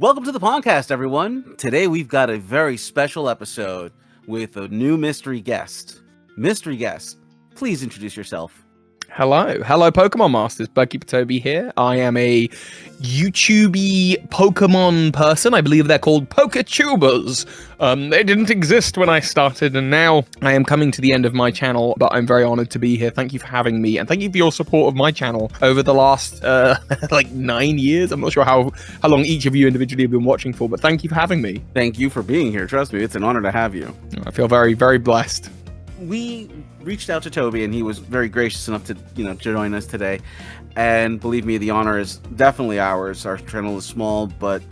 Welcome to the podcast, everyone. Today we've got a very special episode with a new mystery guest. Mystery guest, please introduce yourself. Hello, Pokemon Masters. Keeper Toby here. I am a YouTubey Pokemon person. I believe they're called Poketubers. They didn't exist when I started, and now I am coming to the end of my channel, but I'm very honored to be here. Thank you for having me, and thank you for your support of my channel over the last, 9 years. I'm not sure how long each of you individually have been watching for, but thank you for having me. Thank you for being here. Trust me, it's an honor to have you. I feel very, very blessed. We reached out to Toby, and he was very gracious enough to, join us today. And believe me, the honor is definitely ours. Our channel is small, but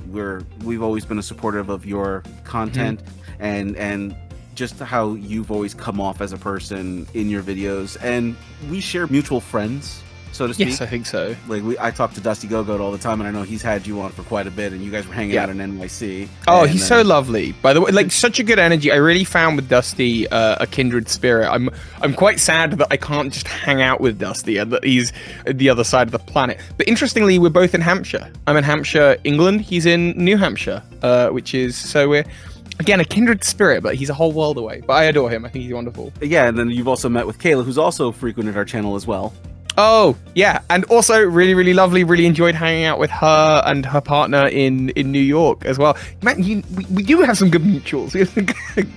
we've always been a supportive of your content and just how you've always come off as a person in your videos. And we share mutual friends, so to speak. Yes, I think so. I talk to Dusty Go-Goat all the time, and I know he's had you on for quite a bit, and you guys were hanging out in NYC. Oh, he's so lovely. By the way, such a good energy. I really found with Dusty a kindred spirit. I'm quite sad that I can't just hang out with Dusty and that he's at the other side of the planet. But interestingly, we're both in Hampshire. I'm in Hampshire, England. He's in New Hampshire, which is, so we're... Again, a kindred spirit, but he's a whole world away. But I adore him. I think he's wonderful. Yeah, and then you've also met with Cayla, who's also frequented our channel as well. Oh, yeah. And also really, really lovely. Really enjoyed hanging out with her and her partner in New York as well. Man, we do have some good mutuals.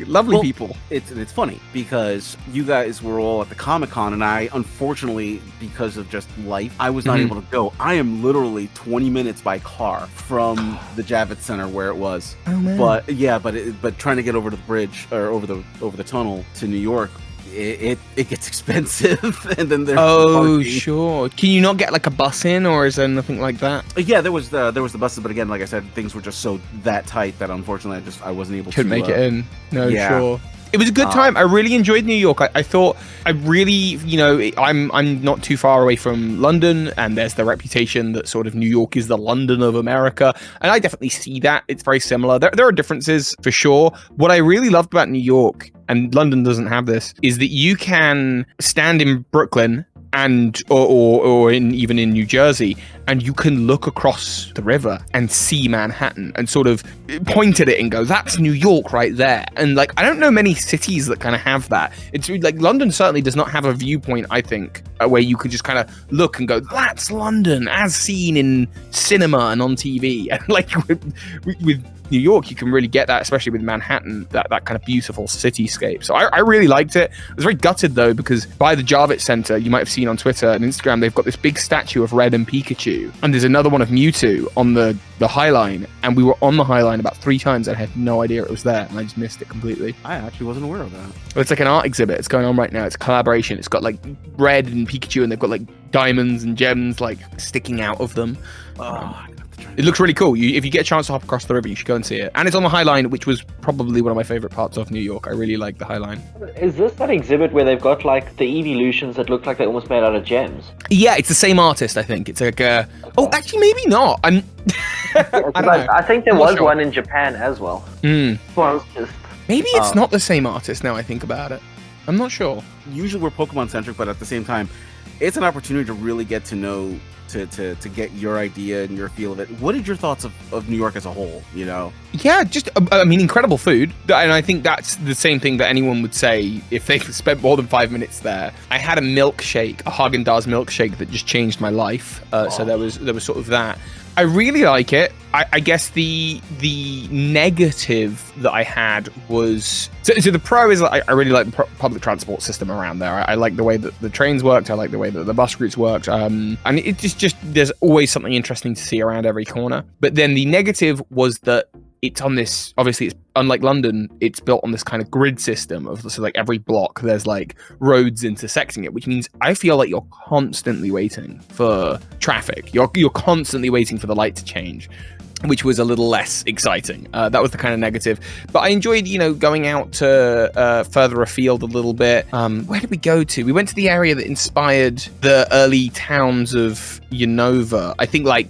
Lovely people. It's funny because you guys were all at the Comic-Con, and I, unfortunately, because of just life, I was not able to go. I am literally 20 minutes by car from the Javits Center where it was. Oh, man. But trying to get over to the bridge or over the tunnel to New York, it gets expensive. And then there's sure. Can you not get like a bus in, or is there nothing like that? Yeah, there was the buses, but again, like I said, things were just so that tight that unfortunately I wasn't able to make it in. No, yeah. Sure. It was a good time. I really enjoyed New York. I thought I really, I'm not too far away from London, and there's the reputation that sort of New York is the London of America. And I definitely see that. It's very similar. There are differences for sure. What I really loved about New York, and London doesn't have this, is that you can stand in Brooklyn and or even in New Jersey, and you can look across the river and see Manhattan and sort of point at it and go, that's New York right there. And I don't know many cities that kind of have that. It's like London certainly does not have a viewpoint, I think, where you could just kind of look and go, that's London as seen in cinema and on TV. And with New York, you can really get that, especially with Manhattan, that kind of beautiful cityscape. So I really liked it. I was very gutted, though, because by the Javits Center, you might have seen on Twitter and Instagram, they've got this big statue of Red and Pikachu, and there's another one of Mewtwo on the High Line, and we were on the High Line about 3 times and I had no idea it was there, and I just missed it completely. I actually wasn't aware of that. It's like an art exhibit. It's going on right now. It's a collaboration. It's got Red and Pikachu, and they've got diamonds and gems sticking out of them. It looks really cool. If you get a chance to hop across the river, you should go and see it. And it's on the High Line, which was probably one of my favorite parts of New York. I really like the High Line. Is this that exhibit where they've got the evolutions that look like they're almost made out of gems? Yeah, it's the same artist, I think. It's oh, actually, maybe not. I don't know. I think there was one in Japan as well. Maybe it's not the same artist now I think about it. I'm not sure. Usually we're Pokemon centric, but at the same time, it's an opportunity to really get to know, to get your idea and your feel of it. What are your thoughts of New York as a whole, Yeah, just, incredible food. And I think that's the same thing that anyone would say if they spent more than 5 minutes there. I had a milkshake, a Haagen-Dazs milkshake that just changed my life. So there was sort of that. I really like it. I guess the negative that I had was... So the pro is I really like the public transport system around there. I like the way that the trains worked. I like the way that the bus routes worked. And it just there's always something interesting to see around every corner. But then the negative was that it's on this, obviously it's unlike London, it's built on this kind of grid system of, so every block there's roads intersecting it, which means I feel like you're constantly waiting for traffic. You're constantly waiting for the light to change, which was a little less exciting. That was the kind of negative. But I enjoyed, going out to further afield a little bit. Where did we go to? We went to the area that inspired the early towns of Unova. I think I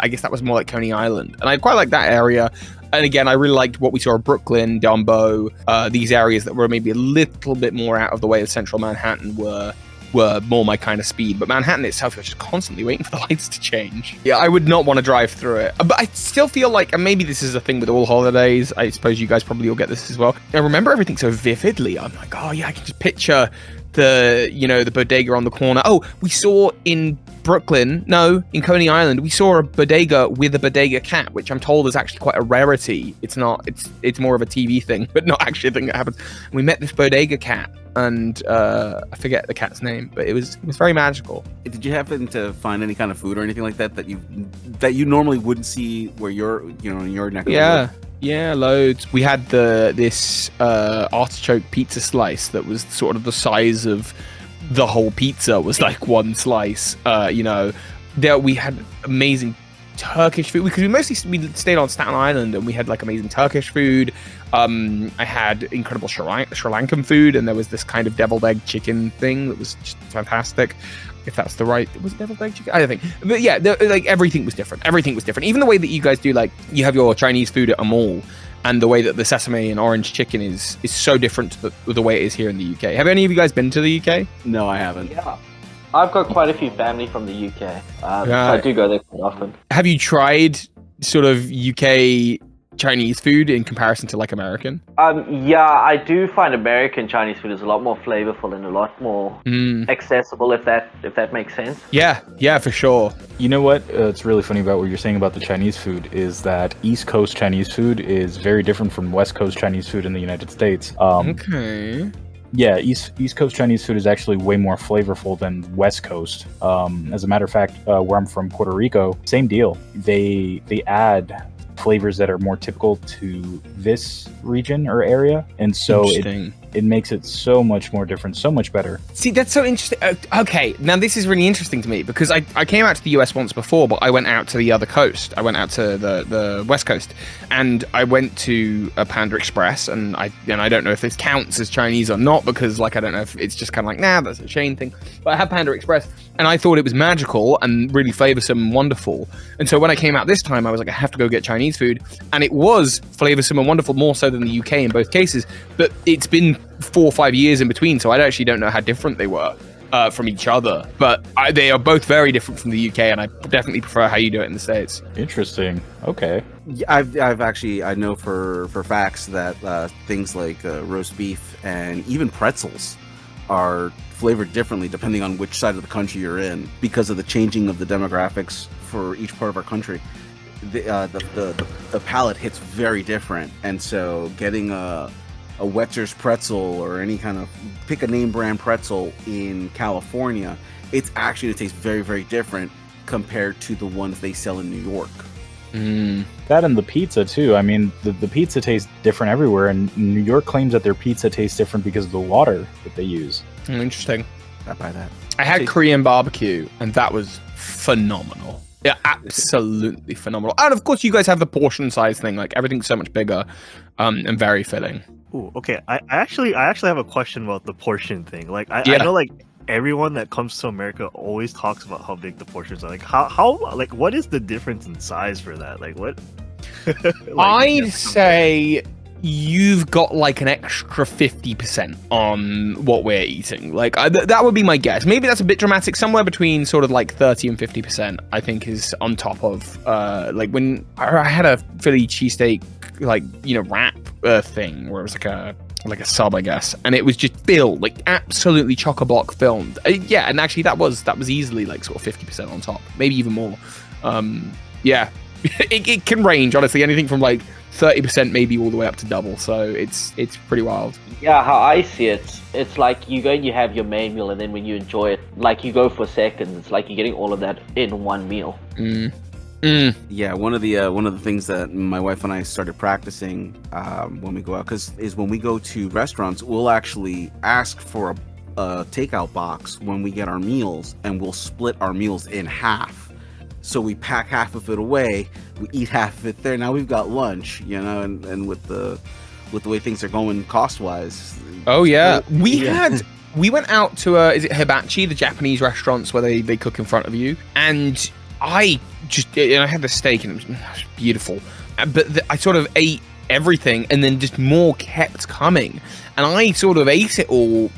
guess that was more like Coney Island. And I quite like that area. And again, I really liked what we saw in Brooklyn, Dumbo, these areas that were maybe a little bit more out of the way of central Manhattan were were more my kind of speed. But Manhattan itself, you're just constantly waiting for the lights to change. Yeah, I would not want to drive through it. But I still feel like, and maybe this is a thing with all holidays, I suppose you guys probably all get this as well. I remember everything so vividly. I'm like, oh yeah, I can just picture the bodega on the corner. Oh, we saw in Brooklyn, no, in Coney Island, we saw a bodega with a bodega cat, which I'm told is actually quite a rarity. It's not, it's more of a TV thing, but not actually a thing that happens. And we met this bodega cat, and I forget the cat's name, but it was very magical. Did you happen to find any kind of food or anything like that that you normally wouldn't see where you're, in your neck of the woods? Yeah, loads. We had this artichoke pizza slice that was sort of the size of the whole pizza, was like one slice. There we had amazing Turkish food, because we stayed on Staten Island, and we had like amazing Turkish food. I had incredible Sri Lankan food, and there was this kind of deviled egg chicken thing that was just fantastic. If that's the right, was it deviled egg chicken? I don't think. But yeah, like everything was different. Everything was different. Even the way that you guys do, like, you have your Chinese food at a mall, and the way that the sesame and orange chicken is so different to the way it is here in the UK. Have any of you guys been to the UK? No, I haven't. Yeah. I've got quite a few family from the UK, so I do go there quite often. Have you tried sort of UK Chinese food in comparison to like American? Yeah, I do find American Chinese food is a lot more flavorful and a lot more accessible, if that makes sense. Yeah, for sure. You know what? It's really funny about what you're saying about the Chinese food is that East Coast Chinese food is very different from West Coast Chinese food in the United States. Okay. Yeah, East Coast Chinese food is actually way more flavorful than West Coast. As a matter of fact, where I'm from, Puerto Rico, same deal. They add flavors that are more typical to this region or area, and so it makes it so much more different, so much better. See, that's so interesting. Okay, now this is really interesting to me, because I came out to the US once before, but I went out to the other coast. I went out to the West Coast, and I went to a Panda Express, and I don't know if this counts as Chinese or not, because like I don't know if it's just kind of like, nah, that's a chain thing. But I had Panda Express, and I thought it was magical and really flavorsome and wonderful. And so when I came out this time, I was like, I have to go get Chinese food, and it was flavorsome and wonderful, more so than the UK in both cases. But it's been 4 or 5 years in between, so I actually don't know how different they were from each other. But they are both very different from the UK, and I definitely prefer how you do it in the States. Interesting. Okay. I've actually, I know for facts that things like roast beef and even pretzels are flavored differently depending on which side of the country you're in, because of the changing of the demographics for each part of our country. The palate hits very different, and so getting a Wetzer's pretzel or any kind of pick a name brand pretzel in California, it's actually, it tastes very, very different compared to the ones they sell in New York. That and the pizza too. I mean, the pizza tastes different everywhere, and New York claims that their pizza tastes different because of the water that they use. Interesting. I buy that. I had Korean barbecue, and that was phenomenal. Yeah, absolutely phenomenal. And of course, you guys have the portion size thing. Like, everything's so much bigger and very filling. Ooh, okay. I actually have a question about the portion thing. Like, I know, like, everyone that comes to America always talks about how big the portions are. Like, how like, what is the difference in size for that? Like, what? Like, I'd say you've got like an extra 50% on what we're eating. Like, that would be my guess. Maybe that's a bit dramatic. Somewhere between sort of like 30 and 50%, I think, is on top of like when I had a Philly cheesesteak, like, wrap thing where it was like a sub, I guess, and it was just filled, like absolutely chock-a-block filled. Yeah, and actually that was easily like sort of 50% on top, maybe even more. Yeah, it can range, honestly, anything from like 30% maybe all the way up to double. So it's pretty wild. Yeah, how I see it, it's like you go and you have your main meal, and then when you enjoy it, like you go for seconds, it's like you're getting all of that in one meal. Yeah, one of the things that my wife and I started practicing when we go out, is when we go to restaurants, we'll actually ask for a takeout box when we get our meals, and we'll split our meals in half. So we pack half of it away, we eat half of it there. Now we've got lunch, and with the way things are going cost wise. Oh yeah, we went out to is it Hibachi, the Japanese restaurants where they cook in front of you, and I had the steak, and it was beautiful, but I sort of ate everything, and then just more kept coming, and I sort of ate it all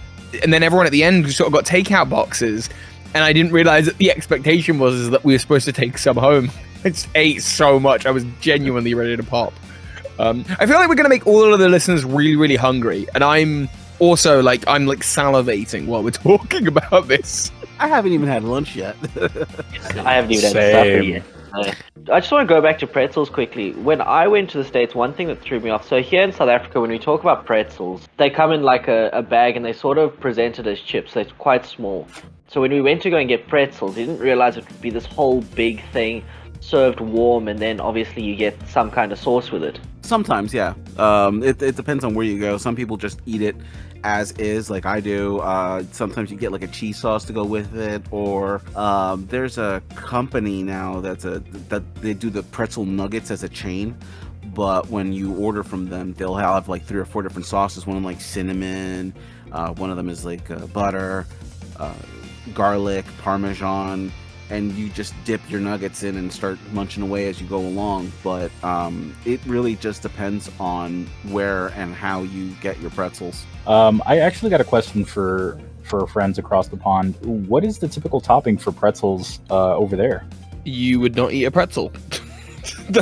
and then everyone at the end sort of got takeout boxes, and I didn't realize that the expectation was that we were supposed to take some home. I just ate so much. I was genuinely ready to pop. I feel like we're going to make all of the listeners really, really hungry. And I'm also I'm salivating while we're talking about this. I haven't even had lunch yet. I haven't even had supper yet. I just want to go back to pretzels quickly. When I went to the States, one thing that threw me off, so here in South Africa, when we talk about pretzels, they come in like a bag and they sort of presented as chips, so it's quite small. So when we went to go and get pretzels, we didn't realize it would be this whole big thing served warm, and then obviously you get some kind of sauce with it. Sometimes, yeah. It depends on where you go. Some people just eat it as is, like I do. Sometimes you get like a cheese sauce to go with it, or there's a company now that they do the pretzel nuggets as a chain. But when you order from them, they'll have like 3 or 4 different sauces. One of them like cinnamon, one of them is like butter, garlic, Parmesan, and you just dip your nuggets in and start munching away as you go along. But it really just depends on where and how you get your pretzels. I actually got a question for friends across the pond. What is the typical topping for pretzels over there? You would not eat a pretzel.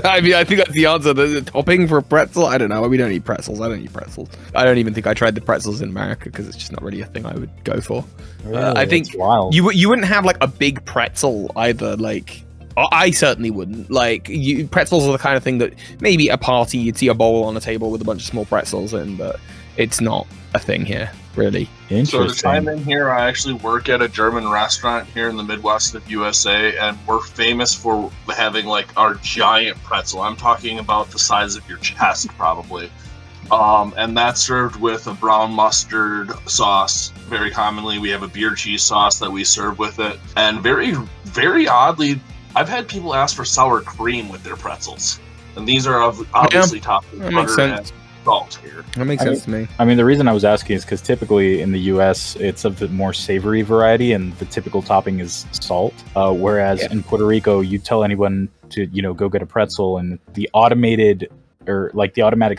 I mean, I think that's the answer. The topping for a pretzel? I don't know. We don't eat pretzels. I don't eat pretzels. I don't even think I tried the pretzels in America because it's just not really a thing I would go for. Really? I think you wouldn't have like a big pretzel either. Like, I certainly wouldn't. Like, pretzels are the kind of thing that maybe at a party you'd see a bowl on a table with a bunch of small pretzels in, but it's not a thing here, really. So to chime in here, I actually work at a German restaurant here in the Midwest of USA, and we're famous for having like our giant pretzel. I'm talking about the size of your chest, probably. And that's served with a brown mustard sauce. Very commonly, we have a beer cheese sauce that we serve with it. And very, very oddly, I've had people ask for sour cream with their pretzels. And these are obviously topped with butter and salt here. That makes sense to me. I mean, the reason I was asking is because typically in the U.S. it's of the more savory variety, and the typical topping is salt. Whereas in Puerto Rico, you tell anyone to go get a pretzel, and the automatic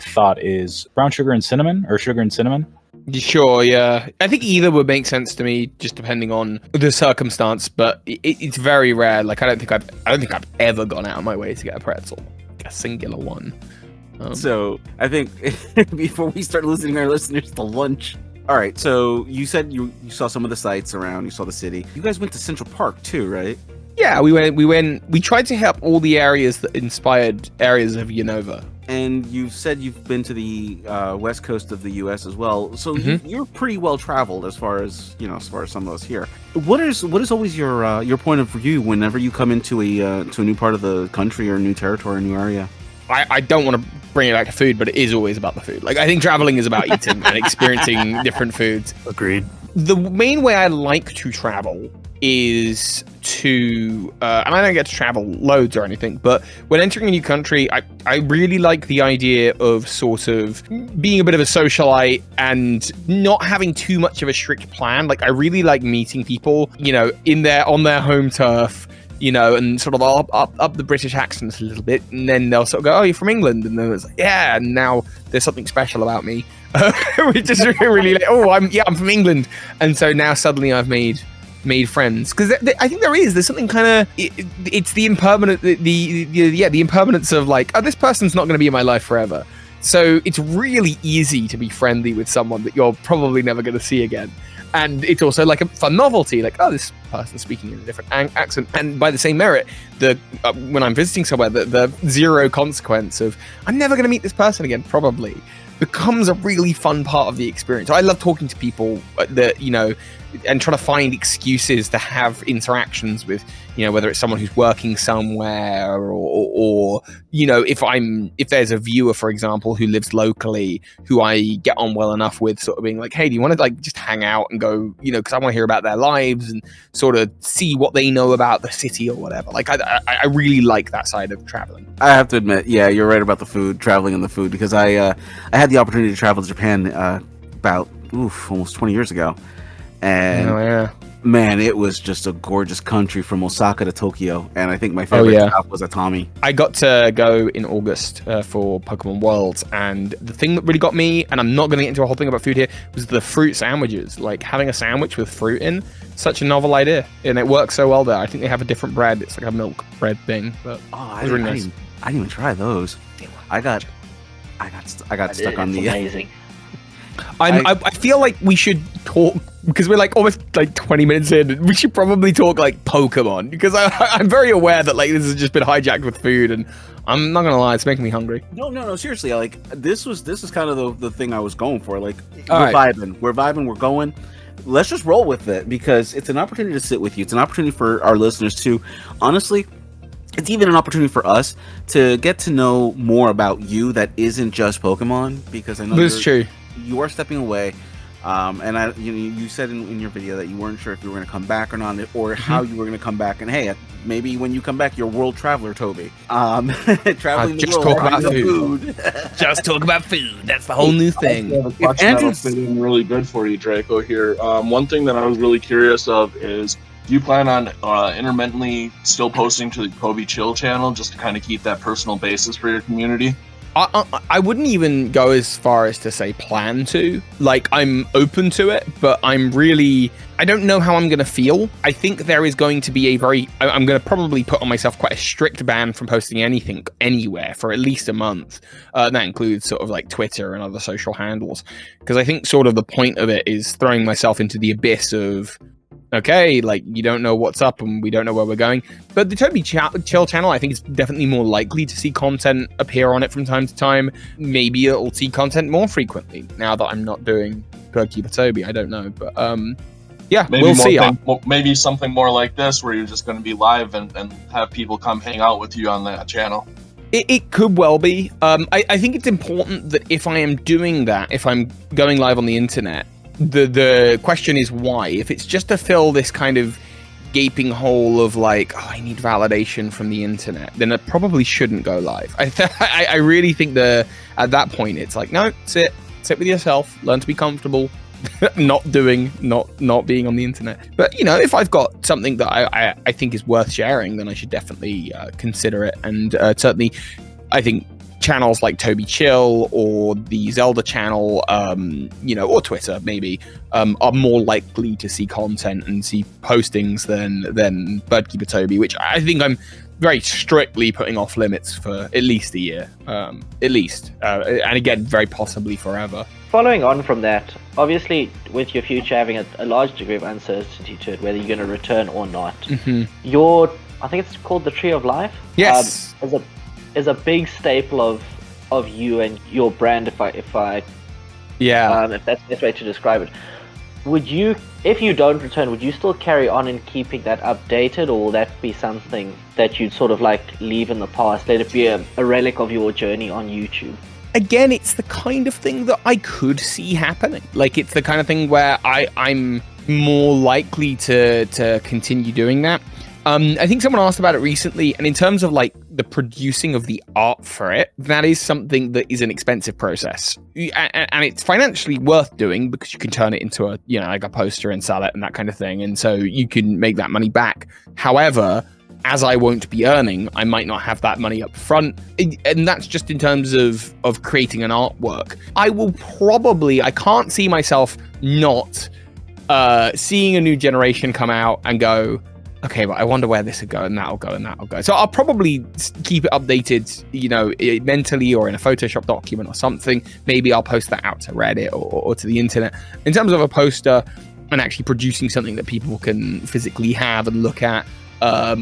thought is brown sugar and cinnamon, or sugar and cinnamon. Sure, yeah. I think either would make sense to me, just depending on the circumstance. But it's very rare. Like, I don't think I've ever gone out of my way to get a pretzel, like a singular one. So I think before we start losing our listeners to lunch. All right. So you said you saw some of the sights around. You saw the city. You guys went to Central Park too, right? Yeah, we went. We tried to hit up all the areas that inspired areas of Unova. And you said you've been to the west coast of the U.S. as well. So you're pretty well traveled as far as some of us here. What is always your point of view whenever you come into a new part of the country or a new territory, a new area? I don't want to bring it back to food, but it is always about the food. Like, I think traveling is about eating and experiencing different foods. Agreed. The main way I like to travel is to, and I don't get to travel loads or anything, but when entering a new country, I really like the idea of sort of being a bit of a socialite and not having too much of a strict plan. Like, I really like meeting people, on their home turf, and sort of up the British accents a little bit, and then they'll sort of go, "Oh, you're from England," and then it's like, "Yeah," and now there's something special about me, which is really like, "Oh, I'm from England," and so now suddenly I've made friends, because I think there's something kind of it's the impermanent the impermanence of like, oh, this person's not going to be in my life forever, so it's really easy to be friendly with someone that you're probably never going to see again. And it's also like a fun novelty, like, oh, this person's speaking in a different accent. And by the same merit, when I'm visiting somewhere, the zero consequence of I'm never going to meet this person again probably becomes a really fun part of the experience. I love talking to people that and trying to find excuses to have interactions with, whether it's someone who's working somewhere or if there's a viewer, for example, who lives locally, who I get on well enough with, sort of being like, hey, do you want to like just hang out and go, because I want to hear about their lives and sort of see what they know about the city or whatever. Like, I really like that side of traveling. I have to admit, yeah, you're right about the food, traveling and the food, because I had the opportunity to travel to Japan about almost 20 years ago. And Man, it was just a gorgeous country from Osaka to Tokyo, and I think my favorite stop was Atami. I got to go in August for Pokemon Worlds, and the thing that really got me, and I'm not going to get into a whole thing about food here, was the fruit sandwiches. Like having a sandwich with fruit in, such a novel idea, and it works so well there. I think they have a different bread. It's like a milk bread thing, but I really nice. didn't even try those. I got stuck on the. Amazing. I feel like we should talk, because we're like almost like 20 minutes in. We should probably talk like Pokemon, because I'm very aware that like this has just been hijacked with food, and I'm not gonna lie, it's making me hungry. No, seriously. Like this is kind of the thing I was going for. Like vibing, we're going. Let's just roll with it, because it's an opportunity to sit with you. It's an opportunity for our listeners to, honestly, it's even an opportunity for us to get to know more about you that isn't just Pokemon, because I know that's true. You are stepping away, and you said in your video that you weren't sure if you were going to come back or not, or how you were going to come back. And hey, maybe when you come back, you're world traveler, Toby. Traveling the world, talk about food. Just talk about food. That's the whole new thing. Andrew's been really good for you, Draco. Here, one thing that I was really curious of is, do you plan on intermittently still posting to the Kobe Chill channel just to kind of keep that personal basis for your community? I wouldn't even go as far as to say plan to. Like, I'm open to it, but I don't know how I'm going to feel. I think there is going to be I'm going to probably put on myself quite a strict ban from posting anything anywhere for at least a month. That includes sort of like Twitter and other social handles, because I think sort of the point of it is throwing myself into the abyss of, okay, like, you don't know what's up and we don't know where we're going. But the Toby Chill channel, I think, is definitely more likely to see content appear on it from time to time. Maybe it'll see content more frequently now that I'm not doing Keeper Toby. I don't know, but yeah, maybe we'll see. Maybe something more like this, where you're just going to be live and have people come hang out with you on that channel. It could well be. I think it's important that if I am doing that, if I'm going live on the internet, the question is why. If it's just to fill this kind of gaping hole of like, oh, I need validation from the internet, then I probably shouldn't go live. I really think at that point it's like, no, sit with yourself, learn to be comfortable, not being on the internet. But if I've got something that I think is worth sharing, then I should definitely consider it. And certainly, I think channels like Toby Chill or the Zelda channel, or Twitter maybe, are more likely to see content and see postings than Keeper Toby, which I think I'm very strictly putting off limits for at least a year, and again, very possibly forever. Following on from that, obviously with your future having a large degree of uncertainty to it, whether you're going to return or not, I think it's called the Tree of Life. Yes. Is a big staple of you and your brand, if that's the best way to describe it. Would you, if you don't return, would you still carry on in keeping that updated, or will that be something that you'd sort of like leave in the past, let it be a relic of your journey on YouTube? Again, it's the kind of thing that I could see happening. Like, it's the kind of thing where I'm more likely to continue doing that. I think someone asked about it recently, and in terms of like the producing of the art for it, that is something that is an expensive process, and it's financially worth doing because you can turn it into a poster and sell it and that kind of thing, and so you can make that money back. However, as I won't be earning, I might not have that money up front, and that's just in terms of creating an artwork. I can't see myself not seeing a new generation come out and go, okay, but I wonder where this would go, and that'll go, and that'll go. So I'll probably keep it updated, mentally, or in a Photoshop document or something. Maybe I'll post that out to Reddit or to the internet. In terms of a poster and actually producing something that people can physically have and look at,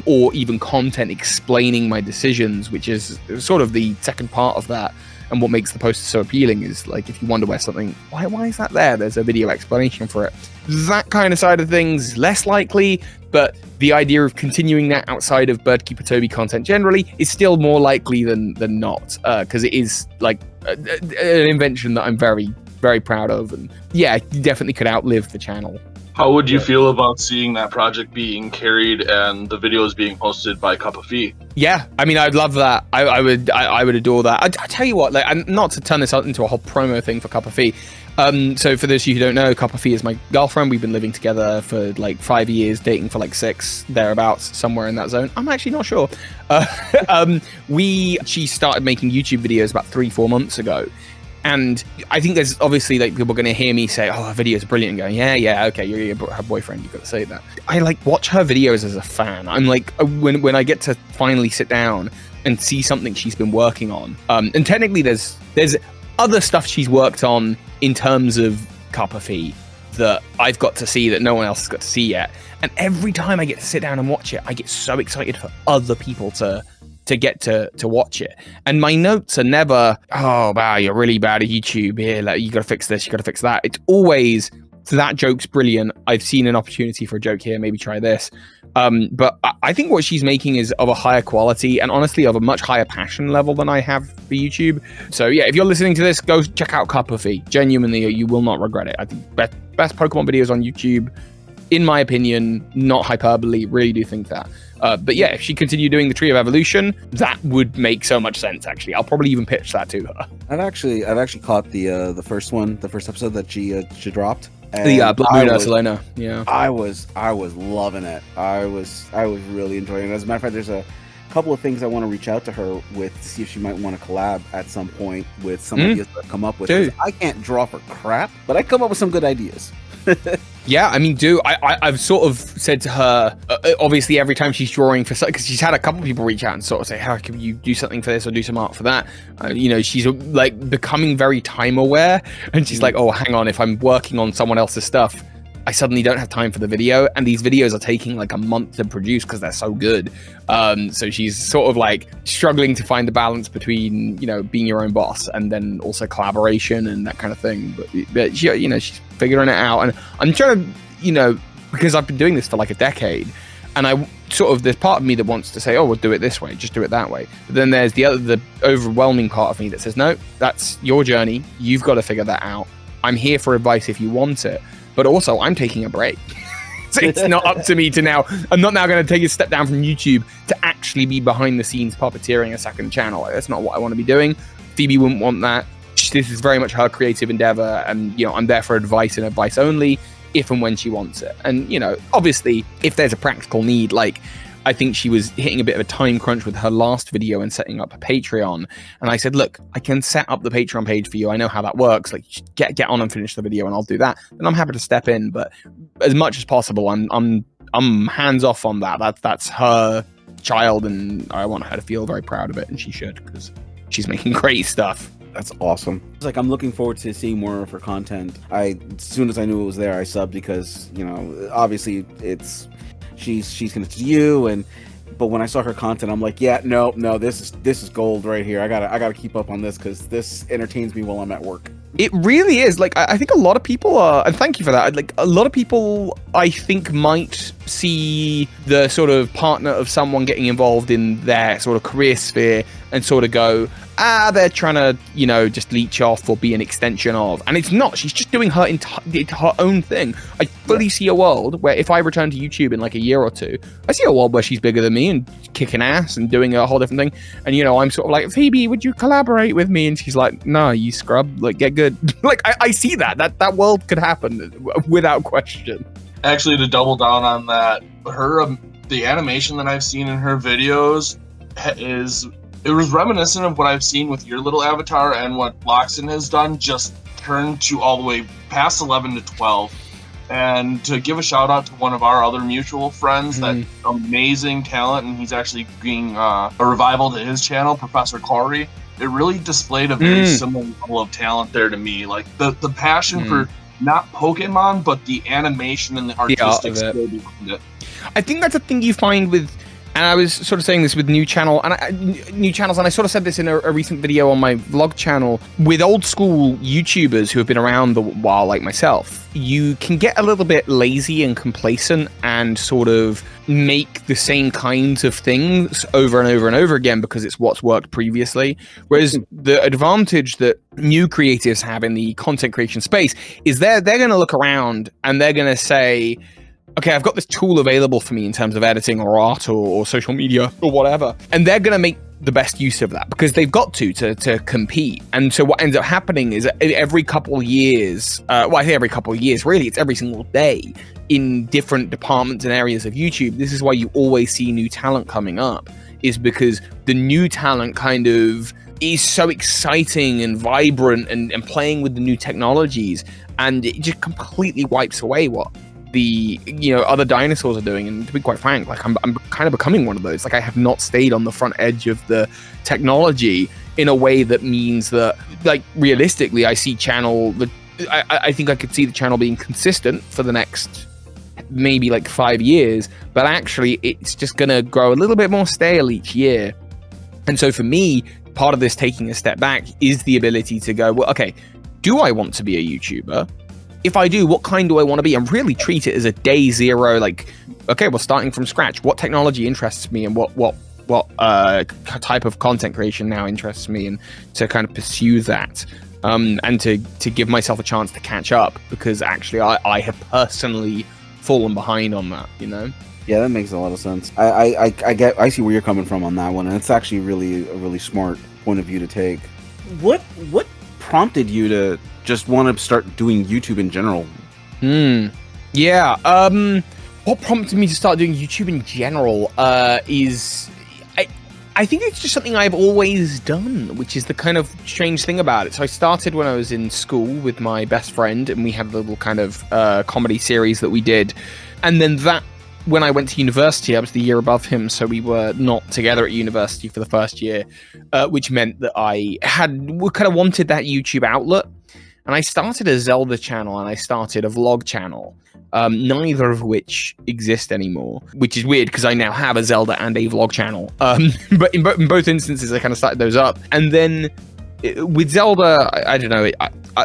or even content explaining my decisions, which is sort of the second part of that. And what makes the poster so appealing is, like, if you wonder where something, why is that there? There's a video explanation for it. That kind of side of things, less likely, but the idea of continuing that outside of Keeper Toby content generally is still more likely than not, because it is, like, an invention that I'm very, very proud of. And yeah, you definitely could outlive the channel How would you feel about seeing that project being carried and the videos being hosted by Cuppa Phee? Yeah, I mean, I'd love that. I would adore that. I tell you what, like, and not to turn this into a whole promo thing for Cuppa Phee. So for those of you who don't know, Cuppa Phee is my girlfriend. We've been living together for like 5 years, dating for like 6, thereabouts, somewhere in that zone. I'm actually not sure. She started making YouTube videos about 3-4 months ago. And I think there's obviously like people are going to hear me say, "Oh, her videos are brilliant," and going, "Yeah, okay, you're her boyfriend. You've got to say that." I like watch her videos as a fan. I'm like, when I get to finally sit down and see something she's been working on, and technically there's other stuff she's worked on in terms of Cuppa Phee that I've got to see that no one else has got to see yet. And every time I get to sit down and watch it, I get so excited for other people to get to watch it. And my notes are never, "Oh wow, you're really bad at YouTube here, like you gotta fix this, you gotta fix that." It's always, "That joke's brilliant, I've seen an opportunity for a joke here, maybe try this." But I think what she's making is of a higher quality and honestly of a much higher passion level than I have for YouTube. So yeah, if you're listening to this, go check out Cuppa Phee. Genuinely, you will not regret it. I think best Pokemon videos on YouTube, in my opinion, not hyperbole, really do think that. But yeah, if she continued doing the Tree of Evolution, that would make so much sense. Actually, I'll probably even pitch that to her. I've actually caught the first episode that she dropped. The Blood Moon Ursaluna. Yeah, I was loving it. I was really enjoying it. As a matter of fact, there's a couple of things I want to reach out to her with to see if she might want to collab at some point with some ideas that I've come up with. I can't draw for crap, but I come up with some good ideas. Yeah, I mean, I've sort of said to her, obviously every time she's drawing for something, because she's had a couple of people reach out and sort of say, "How can you do something for this or do some art for that?" She's like becoming very time aware, and she's like, "Oh, hang on, if I'm working on someone else's stuff, I suddenly don't have time for the video," and these videos are taking like a month to produce because they're so good. So she's sort of like struggling to find the balance between, being your own boss and then also collaboration and that kind of thing. But she, she's figuring it out, and I'm trying to, because I've been doing this for like a decade, and there's part of me that wants to say, "Oh, we'll do it this way, just do it that way." But then there's the overwhelming part of me that says, "No, that's your journey. You've got to figure that out. I'm here for advice if you want it. But also, I'm taking a break." So it's not up to me I'm not now going to take a step down from YouTube to actually be behind the scenes puppeteering a second channel. That's not what I want to be doing. Phoebe wouldn't want that. This is very much her creative endeavor. And, I'm there for advice and advice only if and when she wants it. And, obviously, if there's a practical need, like, I think she was hitting a bit of a time crunch with her last video and setting up a Patreon. And I said, "Look, I can set up the Patreon page for you. I know how that works. Like, get on and finish the video and I'll do that." And I'm happy to step in, but as much as possible, I'm hands off on that. That's her child, and I want her to feel very proud of it, and she should, because she's making great stuff. That's awesome. It's like, I'm looking forward to seeing more of her content. As soon as I knew it was there, I subbed because, obviously she's connected to you, but when I saw her content, I'm like, yeah, no, this is gold right here. I gotta keep up on this because this entertains me while I'm at work. It really is. Like, I think a lot of people are, and thank you for that. Like, a lot of people, I think, might see the sort of partner of someone getting involved in their sort of career sphere and sort of go, they're trying to, just leech off or be an extension of. And it's not. She's just doing her own thing. I fully see a world where if I return to YouTube in like a year or two, I see a world where she's bigger than me and kicking ass and doing a whole different thing. And, I'm sort of like, "Phoebe, would you collaborate with me?" And she's like, "No, you scrub. Like, get good." Like, I see that world could happen without question. Actually, to double down on that, the animation that I've seen in her videos it was reminiscent of what I've seen with your little avatar and what Loxton has done, just turned to all the way past 11 to 12. And to give a shout out to one of our other mutual friends, that amazing talent, and he's actually being a revival to his channel, Professor Corey. It really displayed a very similar level of talent there to me. Like the passion for not Pokemon, but the animation and the artistic skill behind it. I think that's a thing you find with And I was sort of saying this with new channels, and I sort of said this in a recent video on my vlog channel. With old school YouTubers who have been around a while, like myself, you can get a little bit lazy and complacent and sort of make the same kinds of things over and over and over again because it's what's worked previously. Whereas the advantage that new creatives have in the content creation space is they're going to look around and they're going to say, okay, I've got this tool available for me in terms of editing or art or social media or whatever. And they're going to make the best use of that because they've got to compete. And so what ends up happening is every couple of years, well, I say every couple of years, really, it's every single day in different departments and areas of YouTube. This is why you always see new talent coming up, is because the new talent kind of is so exciting and vibrant and playing with the new technologies, and it just completely wipes away what the other dinosaurs are doing. And to be quite frank, like I'm kind of becoming one of those. Like I have not stayed on the front edge of the technology in a way that means that, like, realistically, I see I think I could see the channel being consistent for the next maybe like 5 years, but actually it's just gonna grow a little bit more stale each year. And so for me, part of this taking a step back is the ability to go, well, okay, do I want to be a YouTuber? If I do, what kind do I want to be? And really treat it as a day zero, like, okay, well, starting from scratch. What technology interests me and what type of content creation now interests me, and to kind of pursue that, and to give myself a chance to catch up, because actually I have personally fallen behind on that, Yeah, that makes a lot of sense. I see where you're coming from on that one, and it's actually a really smart point of view to take. What prompted you to just want to start doing YouTube in general? Yeah. What prompted me to start doing YouTube in general is I think it's just something I've always done, which is the kind of strange thing about it. So I started when I was in school with my best friend, and we had a little kind of comedy series that we did. And then when I went to university, I was the year above him, so we were not together at university for the first year, which meant that I kind of wanted that YouTube outlet. And I started a Zelda channel and I started a vlog channel, neither of which exist anymore, which is weird because I now have a Zelda and a vlog channel. But in both instances, I kind of started those up. And then with Zelda, I don't know,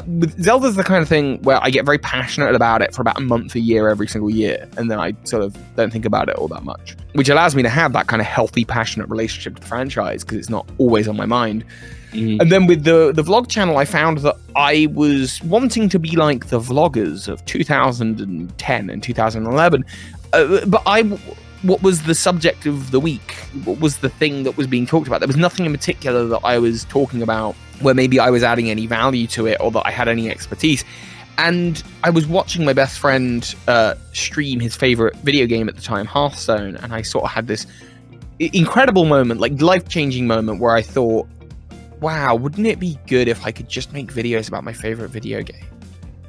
with Zelda's the kind of thing where I get very passionate about it for about a month a year every single year, and then I sort of don't think about it all that much, which allows me to have that kind of healthy, passionate relationship with the franchise because it's not always on my mind. And then with the vlog channel, I found that I was wanting to be like the vloggers of 2010 and 2011, but what was the subject of the week? What was the thing that was being talked about? There was nothing in particular that I was talking about where maybe I was adding any value to it or that I had any expertise. And I was watching my best friend stream his favorite video game at the time, Hearthstone, and I sort of had this incredible moment, like life-changing moment, where I thought, wow, wouldn't it be good if I could just make videos about my favorite video game?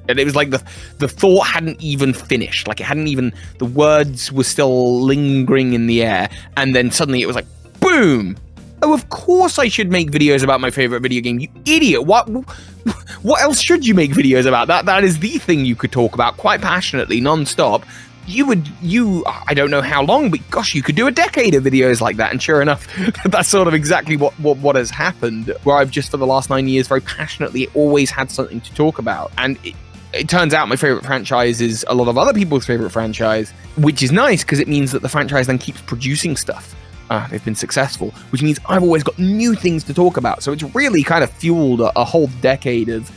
And it was like the thought hadn't even finished. Like the words were still lingering in the air. And then suddenly it was like, boom! Oh, of course I should make videos about my favorite video game, you idiot! What else should you make videos about? That is the thing you could talk about quite passionately, non-stop. I don't know how long, but gosh, you could do a decade of videos like that. And sure enough, that's sort of exactly what has happened, where I've just for the last 9 years very passionately always had something to talk about. And it turns out my favorite franchise is a lot of other people's favorite franchise, which is nice because it means that the franchise then keeps producing stuff. They've been successful, which means I've always got new things to talk about. So it's really kind of fueled a whole decade of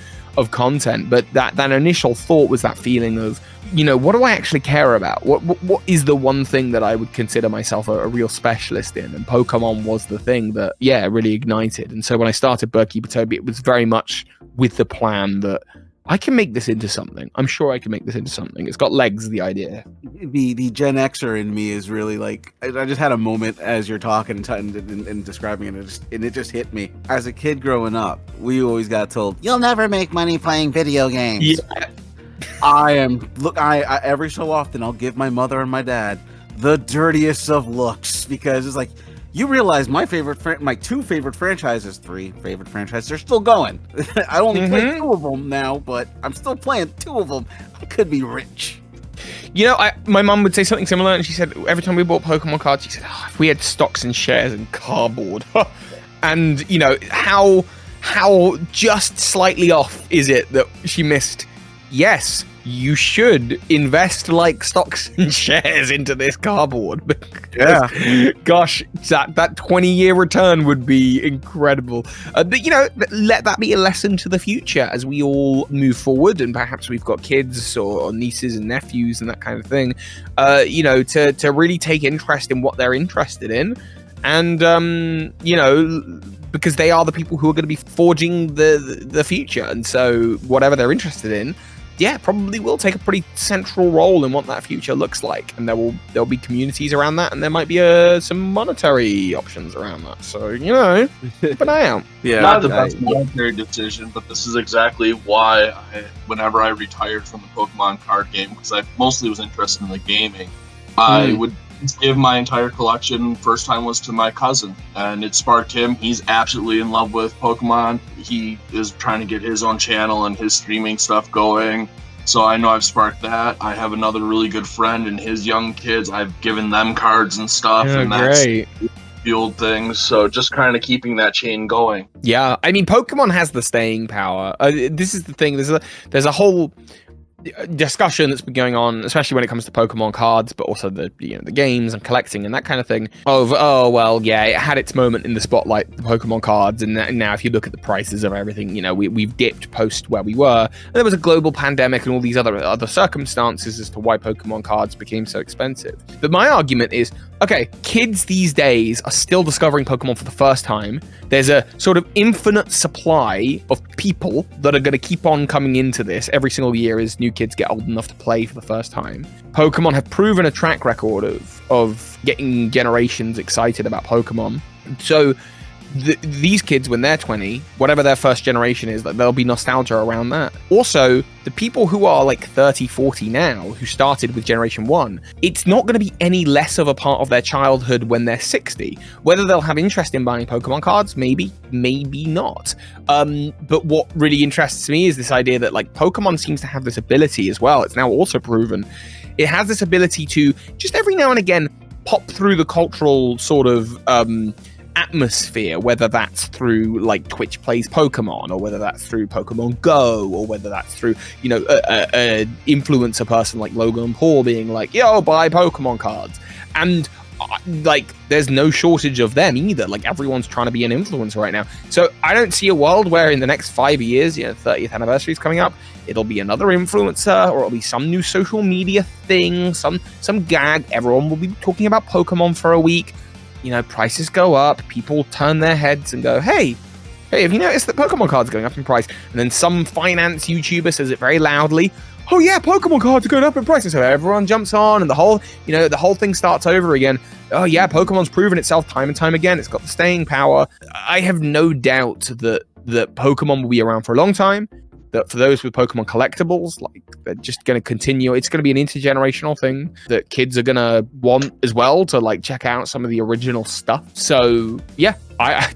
content. But that initial thought was that feeling of, what do I actually care about? What is the one thing that I would consider myself a real specialist in? And Pokemon was the thing that, really ignited. And so when I started Keeper Toby, it was very much with the plan that I can make this into something. I'm sure I can make this into something. It's got legs, the idea. The Gen Xer in me is really like, I just had a moment as you're talking and describing it, and it just hit me. As a kid growing up, we always got told, you'll never make money playing video games. Yeah. I every so often I'll give my mother and my dad the dirtiest of looks, because it's like, you realize my two favorite franchises, three favorite franchises, they're still going. I only play two of them now, but I'm still playing two of them. I could be rich. My mum would say something similar, and she said every time we bought Pokemon cards, she said, if we had stocks and shares and cardboard. And, how just slightly off is it that she missed? Yes, you should invest like stocks and shares into this cardboard. Yeah. Gosh, that 20-year return would be incredible. But, let that be a lesson to the future as we all move forward, and perhaps we've got kids or nieces and nephews and that kind of thing, to really take interest in what they're interested in. And, because they are the people who are going to be forging the future. And so whatever they're interested in, probably will take a pretty central role in what that future looks like. And there'll be communities around that, and there might be some monetary options around that. So, keep an eye out. Yeah. Not the best monetary decision, but this is exactly why whenever I retired from the Pokemon card game, because I mostly was interested in the gaming, I would give my entire collection. First time was to my cousin, and it sparked him. He's absolutely in love with Pokemon. He is trying to get his own channel and his streaming stuff going, so I know I've sparked that. I have another really good friend and his young kids, I've given them cards and stuff, and that's fueled things. So just kind of keeping that chain going. Yeah, I mean, Pokemon has the staying power. This is the thing. There's a whole discussion that's been going on, especially when it comes to Pokemon cards, but also the games and collecting and that kind of thing. It had its moment in the spotlight, the Pokemon cards, and now if you look at the prices of everything, we've dipped post where we were. And there was a global pandemic and all these other circumstances as to why Pokemon cards became so expensive. But my argument is, okay, kids these days are still discovering Pokemon for the first time. There's a sort of infinite supply of people that are going to keep on coming into this every single year as new kids get old enough to play for the first time. Pokemon have proven a track record of getting generations excited about Pokemon. So these kids, when they're 20, whatever their first generation is, there'll be nostalgia around that. Also, the people who are like 30, 40 now, who started with Generation 1, it's not going to be any less of a part of their childhood when they're 60. Whether they'll have interest in buying Pokemon cards, maybe not. But what really interests me is this idea that Pokemon seems to have this ability as well. It's now also proven. It has this ability to just every now and again pop through the cultural sort of atmosphere, whether that's through Twitch plays Pokemon, or whether that's through Pokemon Go, or whether that's through a influencer person like Logan Paul being yo, buy Pokemon cards. And there's no shortage of them either. Everyone's trying to be an influencer right now. So I don't see a world where in the next 5 years, 30th anniversary is coming up, it'll be another influencer, or it'll be some new social media thing, some gag. Everyone will be talking about Pokemon for a week. Prices go up, people turn their heads and go, hey, have you noticed that Pokemon cards are going up in price? And then some finance YouTuber says it very loudly, oh yeah, Pokemon cards are going up in price. And so everyone jumps on, and the whole thing starts over again. Oh yeah, Pokemon's proven itself time and time again. It's got the staying power. I have no doubt that Pokemon will be around for a long time. That for those with Pokemon collectibles, they're just going to continue. It's going to be an intergenerational thing that kids are going to want as well to check out some of the original stuff. So yeah, I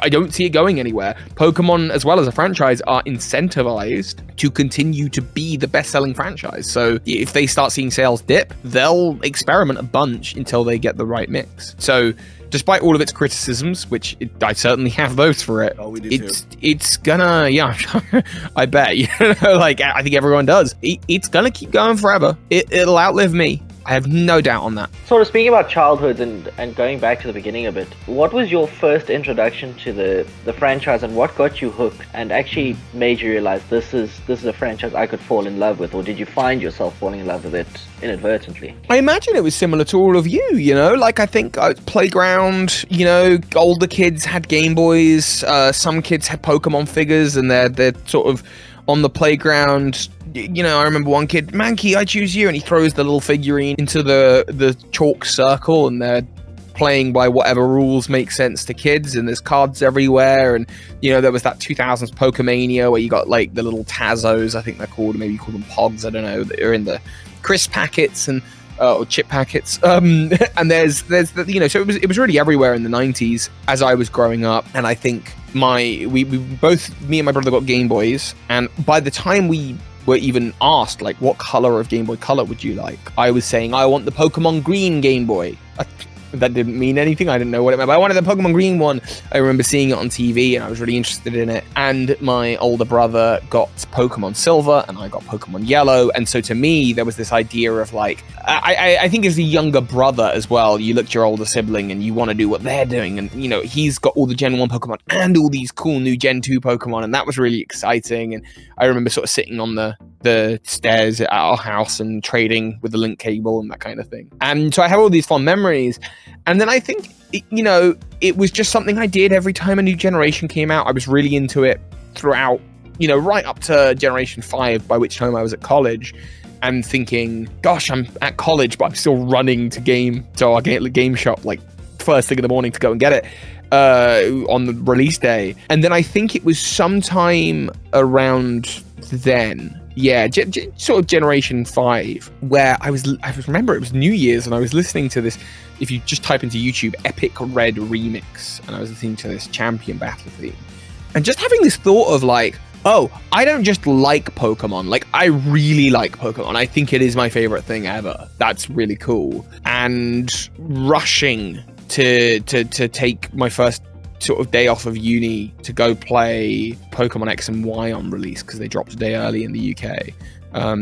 don't see it going anywhere. Pokemon, as well as a franchise, are incentivized to continue to be the best-selling franchise. So if they start seeing sales dip, they'll experiment a bunch until they get the right mix. So despite all of its criticisms, which I certainly have those for it, it's gonna, I bet, I think everyone does. It's gonna keep going forever. It'll outlive me. I have no doubt on that. Sort of speaking about childhoods and going back to the beginning a bit, what was your first introduction to the franchise, and what got you hooked and actually made you realize this is a franchise I could fall in love with? Or did you find yourself falling in love with it inadvertently? I imagine it was similar to all of you, I think playground, older kids had Game Boys, some kids had Pokemon figures, and they're sort of on the playground. I remember one kid, Mankey, I choose you, and he throws the little figurine into the chalk circle, and they're playing by whatever rules make sense to kids, and there's cards everywhere. And there was that 2000s Pokemania where you got the little Tazos, I think they're called, maybe you call them Pogs, I don't know, that are in the crisp packets and or chip packets, and there's so it was really everywhere in the 90s as I was growing up. And I think me and my brother got Game Boys, and by the time we were even asked, like, what color of Game Boy Color would you like? I was saying, I want the Pokemon Green Game Boy. That didn't mean anything. I didn't know what it meant, but I wanted the Pokemon Green one. I remember seeing it on TV and I was really interested in it. And my older brother got Pokemon Silver and I got Pokemon Yellow. And so to me, there was this idea of like, I think as a younger brother as well, you look at your older sibling and you want to do what they're doing. And, you know, he's got all the Gen 1 Pokemon and all these cool new Gen 2 Pokemon. And that was really exciting. And I remember sort of sitting on the stairs at our house and trading with the link cable and that kind of thing. And so I have all these fond memories. And then I think, you know, it was just something I did every time a new generation came out. I was really into it throughout, you know, right up to Generation 5, by which time I was at college, and thinking, gosh, I'm at college, but I'm still running to our game shop like first thing in the morning to go and get it on the release day. And then I think it was sometime around then, yeah, sort of Generation 5, where I remember it was New Year's and I was listening to this, if you just type into YouTube, Epic Red Remix, and I was listening to this Champion Battle theme. And just having this thought of like, oh, I don't just like Pokemon, like I really like Pokemon. I think it is my favorite thing ever. That's really cool. And rushing to take my first sort of day off of uni to go play Pokemon X and Y on release because they dropped a day early in the UK. I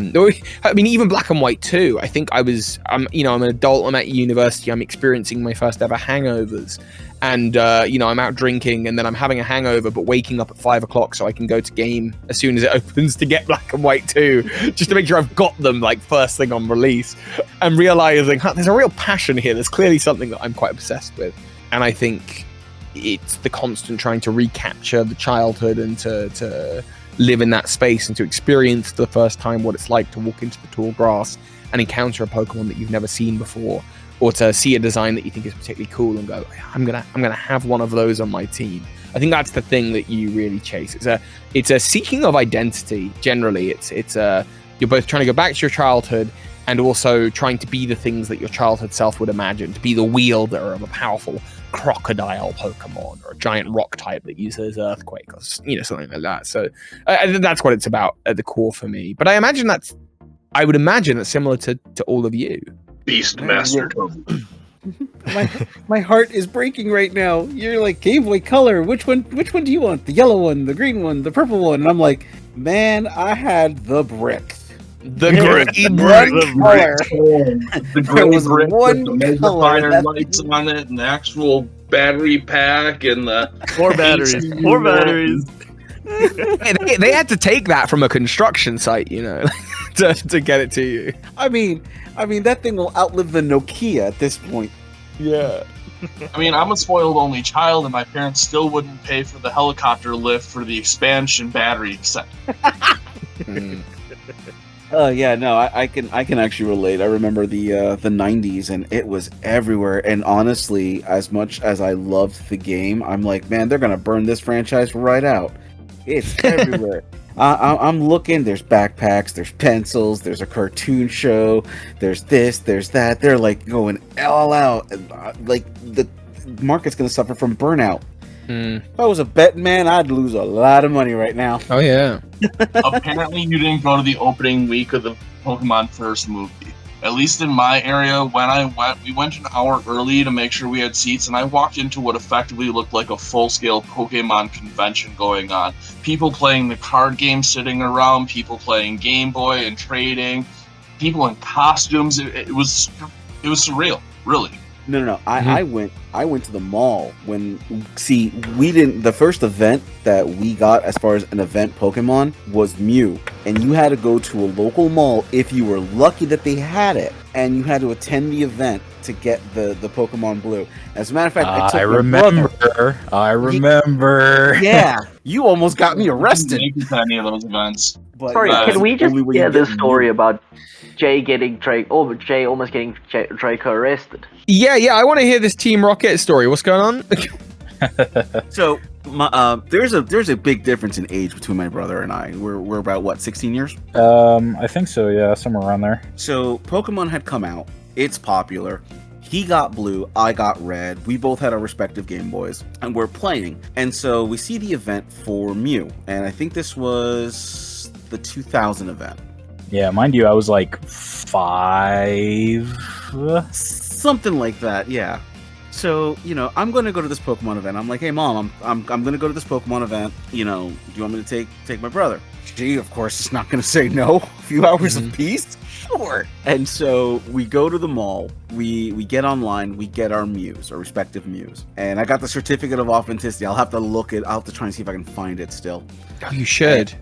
mean, even Black and White too. I think I'm an adult, I'm at university, I'm experiencing my first ever hangovers. And, I'm out drinking and then I'm having a hangover, but waking up at 5 o'clock so I can go to game as soon as it opens to get Black and White 2, just to make sure I've got them like first thing on release, and realizing there's a real passion here. There's clearly something that I'm quite obsessed with. And I think it's the constant trying to recapture the childhood and to live in that space and to experience for the first time what it's like to walk into the tall grass and encounter a Pokemon that you've never seen before, or to see a design that you think is particularly cool and go, I'm gonna have one of those on my team. I think that's the thing that you really chase. It's a seeking of identity. Generally, it's you're both trying to go back to your childhood and also trying to be the things that your childhood self would imagine, to be the wielder of a powerful crocodile Pokemon or a giant rock type that uses Earthquake, or something like that. So that's what it's about at the core for me. But I would imagine that's similar to all of you. Beastmaster Toby. My heart is breaking right now. You're like, Game Boy Color, which one do you want? The yellow one, the green one, the purple one? And I'm like, man, I had the brick. The gray color. The There was gray brick one with the color. magnifier lights on it and the actual battery pack and the Four batteries. They had to take that from a construction site, to get it to you. I mean, that thing will outlive the Nokia at this point. Yeah. I mean, I'm a spoiled only child, and my parents still wouldn't pay for the helicopter lift for the expansion battery set. Yeah, no, I can actually relate. I remember the 90s, and it was everywhere. And honestly, as much as I loved the game, I'm like, man, they're gonna burn this franchise right out. It's everywhere. I'm looking. There's backpacks. There's pencils. There's a cartoon show. There's this. There's that. They're like going all out. Like the market's gonna suffer from burnout. If I was a betting man, I'd lose a lot of money right now. Oh yeah. Apparently, you didn't go to the opening week of the Pokemon First movie. At least in my area, when I went, we went an hour early to make sure we had seats, and I walked into what effectively looked like a full-scale Pokemon convention going on. People playing the card game sitting around, people playing Game Boy and trading, people in costumes. It was surreal, really. No. I went to the mall we didn't. The first event that we got as far as an event Pokemon was Mew, and you had to go to a local mall if you were lucky that they had it, and you had to attend the event to get the Pokemon Blue. As a matter of fact, I remember. Yeah, you almost got me arrested. Make it to any of those events. But, Sorry, can we just only when hear you this get story Mew. about Jay almost getting Draco arrested? Yeah, I want to hear this Team Rocket story. What's going on? So, there's a big difference in age between my brother and I. We're about what, 16 years? I think so. Yeah, somewhere around there. So Pokemon had come out. It's popular. He got blue, I got red. We both had our respective Game Boys, and we're playing. And so we see the event for Mew, and I think this was the 2000 event. Yeah, mind you, I was like 5. Something like that, yeah. So, I'm going to go to this Pokemon event. I'm like, hey, Mom, I'm going to go to this Pokemon event. Do you want me to take my brother? She, of course, is not going to say no. A few hours of peace? Sure. And so we go to the mall. We get online. We get our Mews, our respective Mews. And I got the certificate of authenticity. I'll have to try and see if I can find it still. Oh, you should.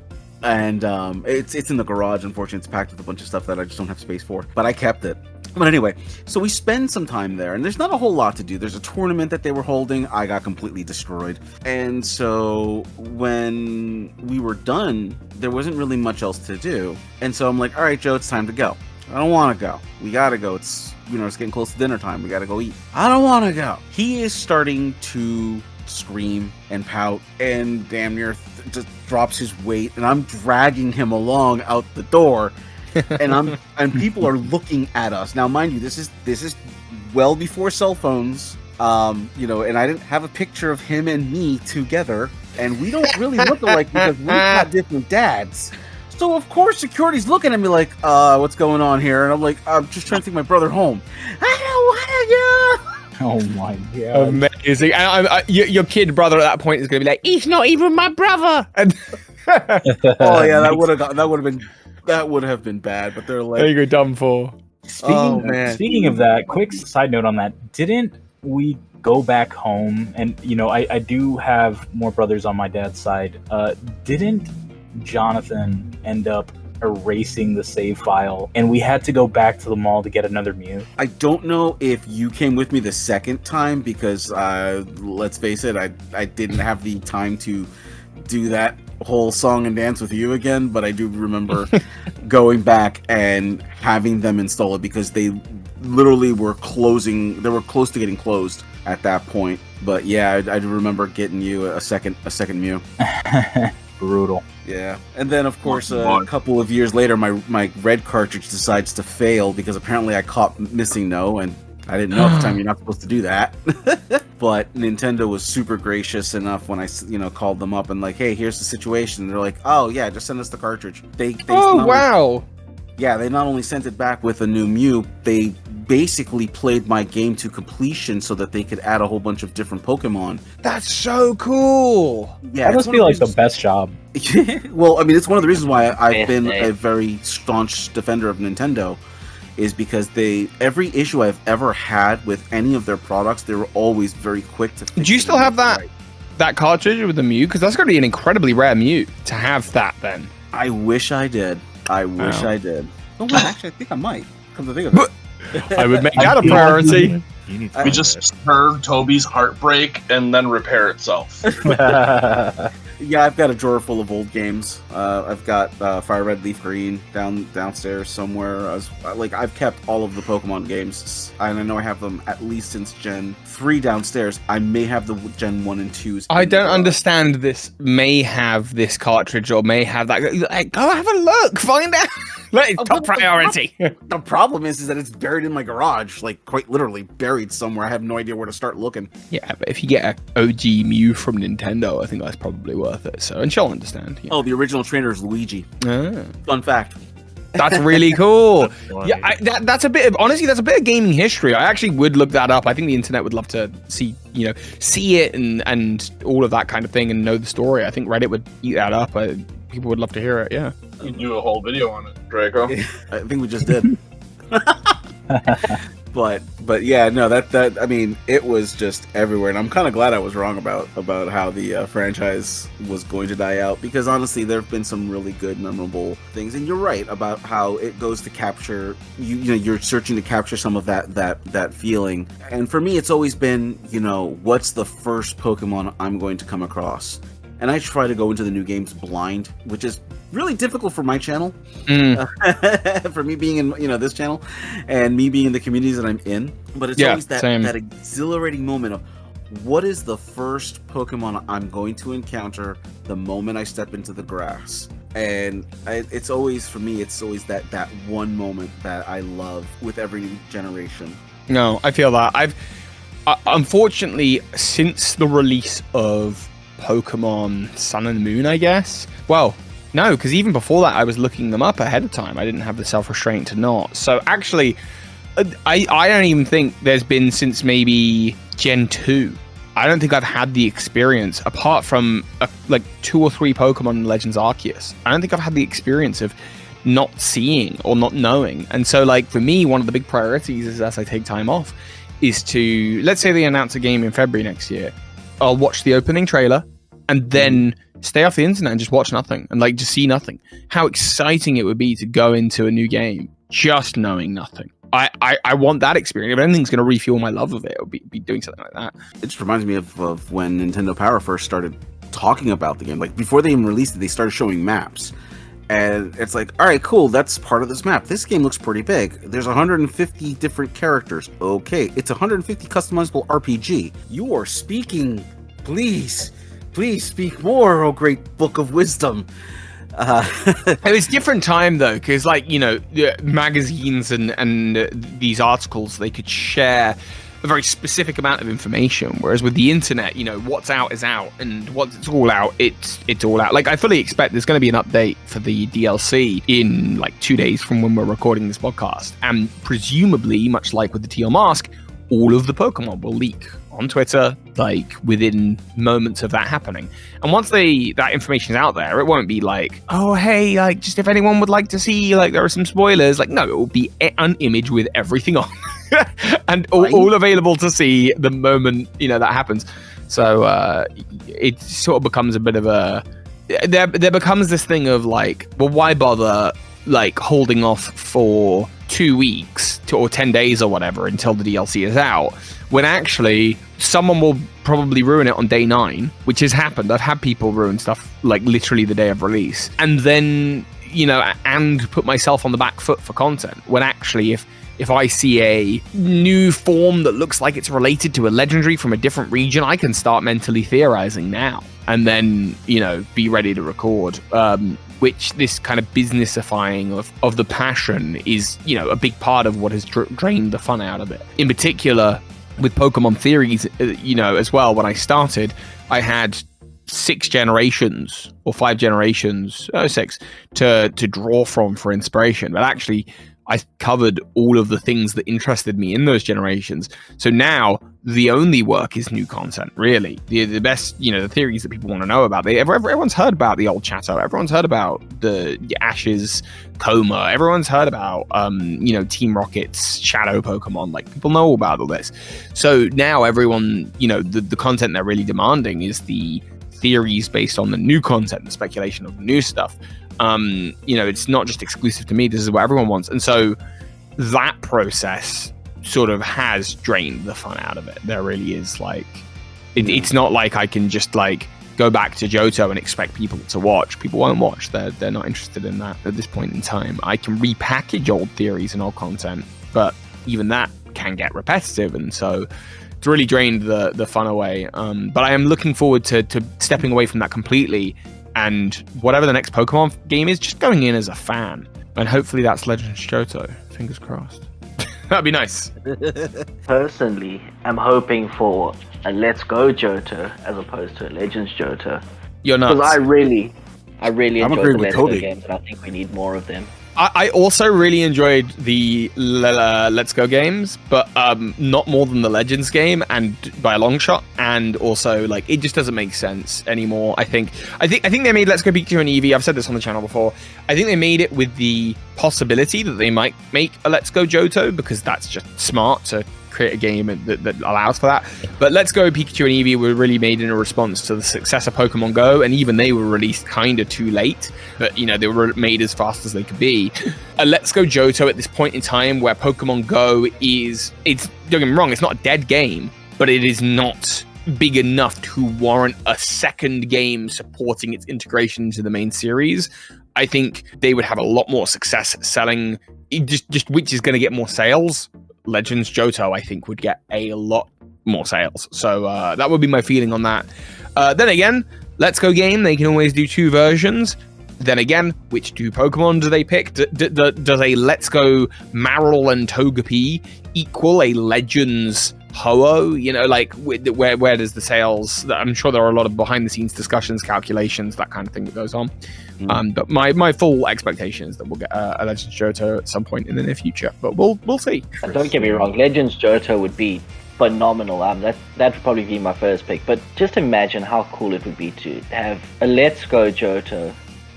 And it's in the garage. Unfortunately, it's packed with a bunch of stuff that I just don't have space for. But I kept it. But anyway, so we spend some time there, and there's not a whole lot to do. There's a tournament that they were holding. I got completely destroyed. And so when we were done, there wasn't really much else to do. And so I'm like, all right, Joe, it's time to go. I don't want to go. We got to go. It's getting close to dinner time. We got to go eat. I don't want to go. He is starting to scream and pout and damn near just drops his weight, and I'm dragging him along out the door. and people are looking at us. Now, mind you, this is well before cell phones. And I didn't have a picture of him and me together, and we don't really look alike because we've got different dads. So of course security's looking at me like, what's going on here? And I'm like, I'm just trying to take my brother home. I don't want to go. Oh my god! Amazing. And your kid brother at that point is going to be like, he's not even my brother. And oh yeah, that would have been bad. But they're like, there you go, done for. Speaking of that, quick side note on that. Didn't we go back home? And I do have more brothers on my dad's side. Didn't Jonathan end up erasing the save file, and we had to go back to the mall to get another Mew? I don't know if you came with me the second time because let's face it, I didn't have the time to do that whole song and dance with you again, but I do remember going back and having them install it because they literally were closing. They were close to getting closed at that point. But yeah, I do remember getting you a second Mew. Brutal. Yeah, and then of course a couple of years later, my red cartridge decides to fail because apparently I caught missing no, and I didn't know at the time you're not supposed to do that. But Nintendo was super gracious enough when I called them up and like, hey, here's the situation. And they're like, oh yeah, just send us the cartridge. Wow. Yeah, they not only sent it back with a new Mew, they basically played my game to completion so that they could add a whole bunch of different Pokemon. That's so cool. Yeah, that must be like the best job. Well, I mean, it's one of the reasons why I've been a very staunch defender of Nintendo, is because every issue I've ever had with any of their products, they were always very quick to fix. Do you still have that cartridge with the Mew? Because that's going to be an incredibly rare Mew to have that then. I wish I did. I did. Oh, well, actually, I think I might. Come to think of it. I would make that a priority. We just heard Toby's heartbreak and then repair itself. Yeah, I've got a drawer full of old games. I've got Fire Red, Leaf Green downstairs somewhere. I've kept all of the Pokemon games, and I know I have them at least since Gen 3 downstairs. I may have the Gen 1 and 2s. I don't understand this. May have this cartridge or may have that. Like, go have a look, find out. Top priority. The problem is that it's buried in my garage, like quite literally buried somewhere. I have no idea where to start looking. Yeah, but if you get an OG Mew from Nintendo, I think that's probably worth it. So, and she'll understand. Yeah. Oh, the original trainer is Luigi. Ah. Fun fact. That's really cool. Yeah, that's a bit of gaming history. I actually would look that up. I think the internet would love to see it and all of that kind of thing and know the story. I think Reddit would eat that up. People would love to hear it. Yeah. You can do a whole video on it, Draco. I think we just did. But yeah, no, that I mean, it was just everywhere, and I'm kind of glad I was wrong about how the franchise was going to die out, because honestly, there have been some really good, memorable things, and you're right about how it goes to capture you're searching to capture some of that feeling, and for me, it's always been what's the first Pokemon I'm going to come across. And I try to go into the new games blind, which is really difficult for my channel. For me being in this channel, and me being in the communities that I'm in. But it's always that exhilarating moment of what is the first Pokemon I'm going to encounter the moment I step into the grass. And it's always, for me, it's always that one moment that I love with every new generation. No, I feel that. I've unfortunately, since the release of Pokemon Sun and Moon, I guess. Well, No, because even before that, I was looking them up ahead of time. I didn't have the self-restraint to not. So actually, I don't even think there's been since maybe Gen 2. I don't think I've had the experience, apart from like 2 or 3 Pokemon in Legends Arceus. I don't think I've had the experience of not seeing or not knowing. And so, like, for me, one of the big priorities is, as I take time off, is to, let's say they announce a game in February next year, I'll watch the opening trailer and then stay off the internet and just watch nothing and like just see nothing. How exciting it would be to go into a new game just knowing nothing. I want that experience. If anything's going to refuel my love of it, it'll be doing something like that. It just reminds me of when Nintendo Power first started talking about the game. Like, before they even released it, they started showing maps. And it's like, all right, cool, that's part of this map. This game looks pretty big. There's 150 different characters. Okay, it's 150 customizable RPG. You are speaking. Please speak more, oh great book of wisdom. It was a different time though, because like, you know, magazines and these articles, they could share a very specific amount of information, whereas with the internet, you know, what's out is out, and once it's all out, it's all out. Like, I fully expect there's going to be an update for the DLC in like 2 days from when we're recording this podcast, and presumably, much like with the Teal Mask, all of the Pokemon will leak on Twitter, like within moments of that happening. And once that information is out there, it won't be like, oh hey, like, just if anyone would like to see, like, there are some spoilers. Like, no, it will be an image with everything on and all available to see the moment, you know, that happens. So it sort of becomes a bit of a, there becomes this thing of like, well, why bother like holding off for 2 weeks or 10 days or whatever until the DLC is out, when actually someone will probably ruin it on day 9, which has happened. I've had people ruin stuff like literally the day of release, and then, you know, and put myself on the back foot for content, when actually if I see a new form that looks like it's related to a legendary from a different region, I can start mentally theorizing now and then, you know, be ready to record. Which this kind of businessifying of the passion is, you know, a big part of what has drained the fun out of it. In particular, with Pokemon theories, you know, as well, when I started, I had 6 generations or 5 generations, 6, to draw from for inspiration. But actually, I covered all of the things that interested me in those generations. So now the only work is new content, really. The best, you know, the theories that people want to know about. Everyone's heard about the old Chateau. Everyone's heard about the Ash's Coma. Everyone's heard about, you know, Team Rocket's Shadow Pokemon. Like, people know about all this. So now everyone, you know, the content they're really demanding is the theories based on the new content, the speculation of the new stuff. You know, it's not just exclusive to me. This is what everyone wants. And so that process sort of has drained the fun out of it. There really is, like, it's not like I can just like go back to Johto and expect people to watch. People won't watch. They're not interested in that at this point in time. I can repackage old theories and old content, but even that can get repetitive, and so it's really drained the fun away. But I am looking forward to stepping away from that completely, and whatever the next Pokemon game is, just going in as a fan. And hopefully that's Legends Johto. Fingers crossed. That'd be nice. Personally, I'm hoping for a Let's Go Johto as opposed to a Legends Johto. You're nuts. Because I really enjoy the Let's Go Toby. games, and I think we need more of them. I also really enjoyed the Let's Go games, but not more than the Legends game, and by a long shot. And also, like, it just doesn't make sense anymore. I think they made Let's Go Pikachu and Eevee. I've said this on the channel before. I think they made it with the possibility that they might make a Let's Go Johto, because that's just smart to create a game that allows for that. But Let's Go Pikachu and Eevee were really made in a response to the success of Pokemon Go, and even they were released kind of too late, but, you know, they were made as fast as they could be. A Let's Go Johto at this point in time, where Pokemon Go it's, don't get me wrong, it's not a dead game, but it is not big enough to warrant a second game supporting its integration into the main series. I think they would have a lot more success selling just which is going to get more sales. Legends Johto, I think, would get a lot more sales. So that would be my feeling on that. Then again, Let's Go game, they can always do 2 versions. Then again, which 2 Pokemon do they pick? Does a Let's Go Marill and Togepi equal a Legends Ho-Oh, you know, like where does the sales, I'm sure there are a lot of behind the scenes discussions, calculations, that kind of thing that goes on. But my full expectation is that we'll get a Legends Johto at some point in the near future, but we'll see. And don't get me wrong, Legends Johto would be phenomenal. That would probably be my first pick. But just imagine how cool it would be to have a Let's Go Johto,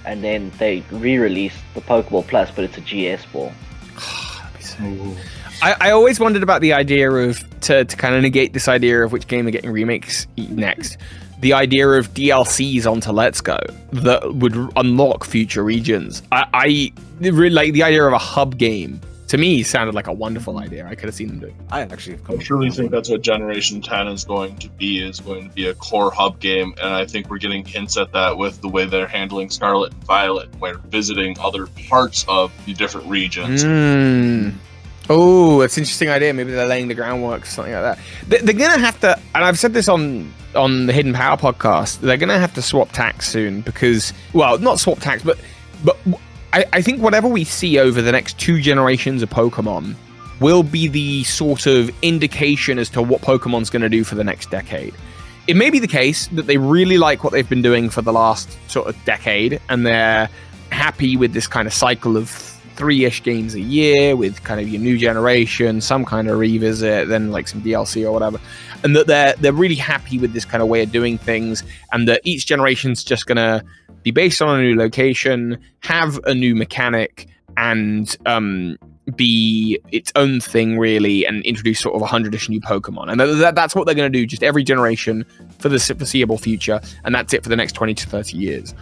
and then they re-release the Pokeball Plus, but it's a GS ball. I always wondered about the idea of, to kind of negate this idea of which game are getting remakes next, the idea of DLCs onto Let's Go that would unlock future regions. I really like the idea of a hub game. To me, sounded like a wonderful idea. I could have seen them do it. I actually I truly think that's what Generation 10 is going to be a core hub game, and I think we're getting hints at that with the way they're handling Scarlet and Violet. We're visiting other parts of the different regions. Oh, that's an interesting idea. Maybe they're laying the groundwork or something like that. They're going to have to, and I've said this on the Hidden Power podcast, they're going to have to swap tax soon because, well, not swap tax, but I think whatever we see over the next 2 generations of Pokemon will be the sort of indication as to what Pokemon's going to do for the next decade. It may be the case that they really like what they've been doing for the last sort of decade, and they're happy with this kind of cycle of 3-ish games a year with kind of your new generation, some kind of revisit, then like some DLC or whatever, and that they're really happy with this kind of way of doing things, and that each generation's just going to be based on a new location, have a new mechanic, and be its own thing really, and introduce sort of 100-ish new Pokemon. And that's what they're going to do just every generation for the foreseeable future, and that's it for the next 20 to 30 years.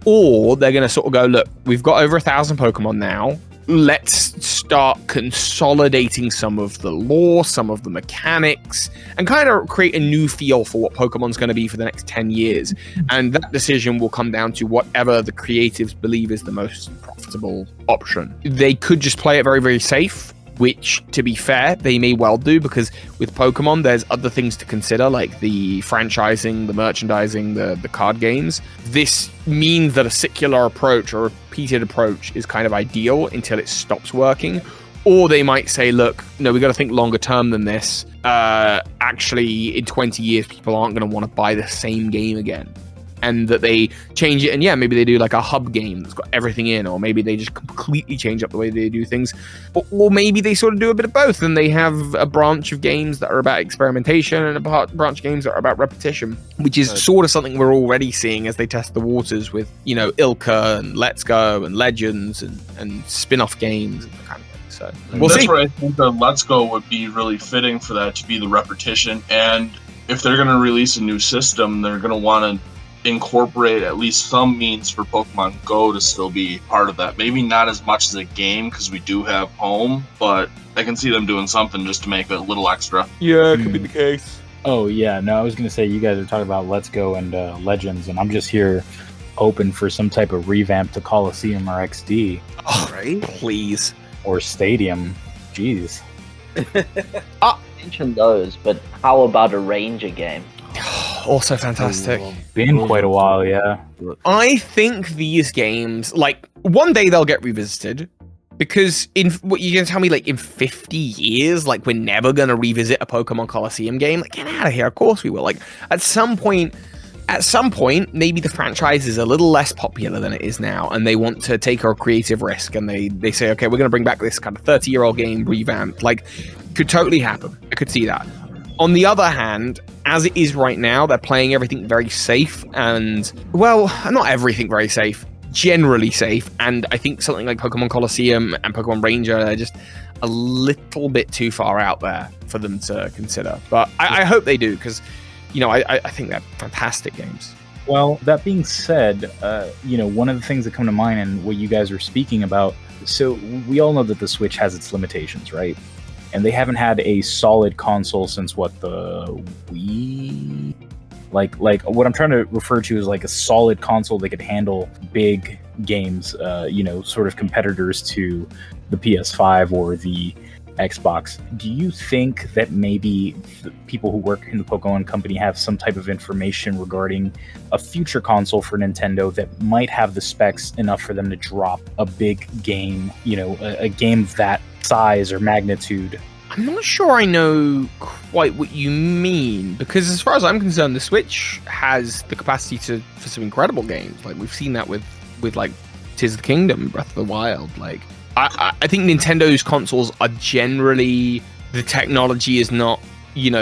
Or they're going to sort of go, look, we've got over 1,000 Pokemon now. Let's start consolidating some of the lore, some of the mechanics, and kind of create a new feel for what Pokemon's going to be for the next 10 years. And that decision will come down to whatever the creatives believe is the most profitable option. They could just play it very, very safe, which, to be fair, they may well do, because with Pokemon, there's other things to consider, like the franchising, the merchandising, the card games. This means that a circular approach or a repeated approach is kind of ideal until it stops working. Or they might say, look, no, we got to think longer term than this. Actually, in 20 years, people aren't going to want to buy the same game again. And that they change it, and yeah, maybe they do like a hub game that's got everything in, or maybe they just completely change up the way they do things, or maybe they sort of do a bit of both, and they have a branch of games that are about experimentation and a branch of games that are about repetition, which is sort of something we're already seeing as they test the waters with, you know, Ilka and Let's Go and Legends and spin-off games and that kind of thing. So we'll see. That's where I think the Let's Go would be really fitting for that, to be the repetition. And if they're going to release a new system, they're going to want to incorporate at least some means for Pokemon Go to still be part of that. Maybe not as much as a game, because we do have home, but I can see them doing something just to make it a little extra. Yeah, it could be the case. Oh yeah, no, I was gonna say, you guys are talking about Let's Go and Legends, and I'm just here hoping for some type of revamp to Coliseum or XD. Oh, right? Please. Or Stadium. Jeez. Mention those, but how about a Ranger game? Also fantastic. Been quite a while, yeah. I think these games, like, one day they'll get revisited, because in what you're gonna tell me, like, in 50 years, like, we're never gonna revisit a Pokemon Coliseum game? Like, get out of here. Of course we will. Like, at some point, maybe the franchise is a little less popular than it is now, and they want to take a creative risk, and they say, okay, we're gonna bring back this kind of 30-year-old game revamped. Like, could totally happen. I could see that. On the other hand, as it is right now, they're playing everything very safe, and, well, not everything very safe, generally safe, and I think something like Pokemon Coliseum and Pokemon Ranger are just a little bit too far out there for them to consider. But I hope they do, because, you know, I think they're fantastic games. Well, that being said, you know, one of the things that come to mind and what you guys were speaking about, so we all know that the Switch has its limitations, right? And they haven't had a solid console since what, the Wii? Like what I'm trying to refer to is like a solid console that could handle big games, you know, sort of competitors to the PS5 or the Xbox. Do you think that maybe the people who work in the Pokemon company have some type of information regarding a future console for Nintendo that might have the specs enough for them to drop a big game, you know, a game of that size or magnitude I'm not sure I know quite what you mean, because as far as I'm concerned, the Switch has the capacity for some incredible games. Like, we've seen that with like Tears of the Kingdom, Breath of the Wild. Like, I think Nintendo's consoles are generally, the technology is not,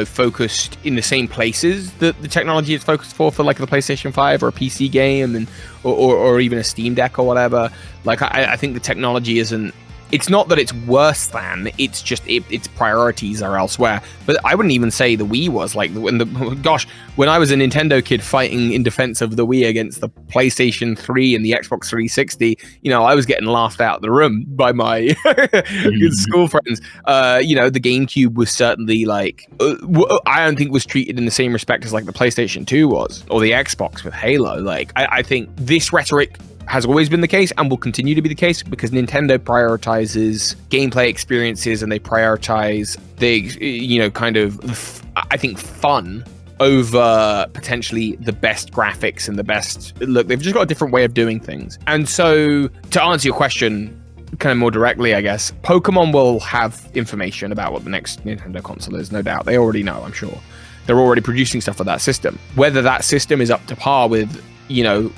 focused in the same places that the technology is focused for like the PlayStation 5 or a PC game, and or even a Steam Deck or whatever. Like, I think the technology isn't. It's not that it's worse than, it's just its priorities are elsewhere. But I wouldn't even say the Wii was like, when I was a Nintendo kid fighting in defense of the Wii against the PlayStation 3 and the Xbox 360, I was getting laughed out of the room by my good school friends. The GameCube was certainly like, I don't think was treated in the same respect as like the PlayStation 2 was, or the Xbox with Halo. Like, I think this rhetoric has always been the case and will continue to be the case because Nintendo prioritizes gameplay experiences and they prioritize the, I think fun over potentially the best graphics and the best look. They've just got a different way of doing things. And so to answer your question kind of more directly, I guess, Pokemon will have information about what the next Nintendo console is, no doubt. They already know, I'm sure. They're already producing stuff for that system. Whether that system is up to par with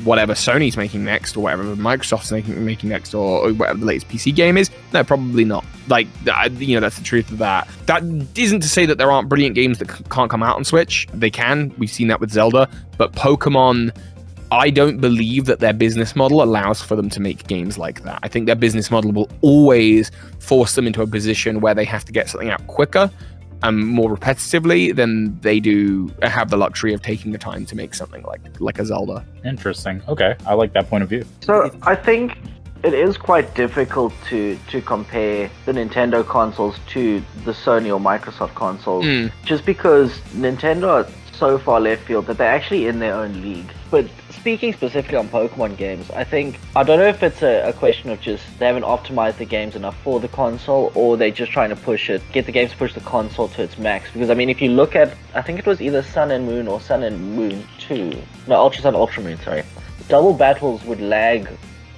whatever Sony's making next, or whatever Microsoft's making next, or whatever the latest PC game is, no, probably not. Like, that's the truth of that. That isn't to say that there aren't brilliant games that can't come out on Switch. They can. We've seen that with Zelda. But Pokemon, I don't believe that their business model allows for them to make games like that. I think their business model will always force them into a position where they have to get something out quicker and more repetitively than they do have the luxury of taking the time to make something like a Zelda. Interesting. Okay, I like that point of view. So I think it is quite difficult to compare the Nintendo consoles to the Sony or Microsoft consoles, just because Nintendo are so far left field that they're actually in their own league. But speaking specifically on Pokemon games, I don't know if it's a question of just they haven't optimized the games enough for the console, or they're just trying to get the games to push the console to its max. Because I mean, if you look at, I think it was either Sun and Moon or Sun and Moon 2, no, Ultra Sun, Ultra Moon, sorry. Double battles would lag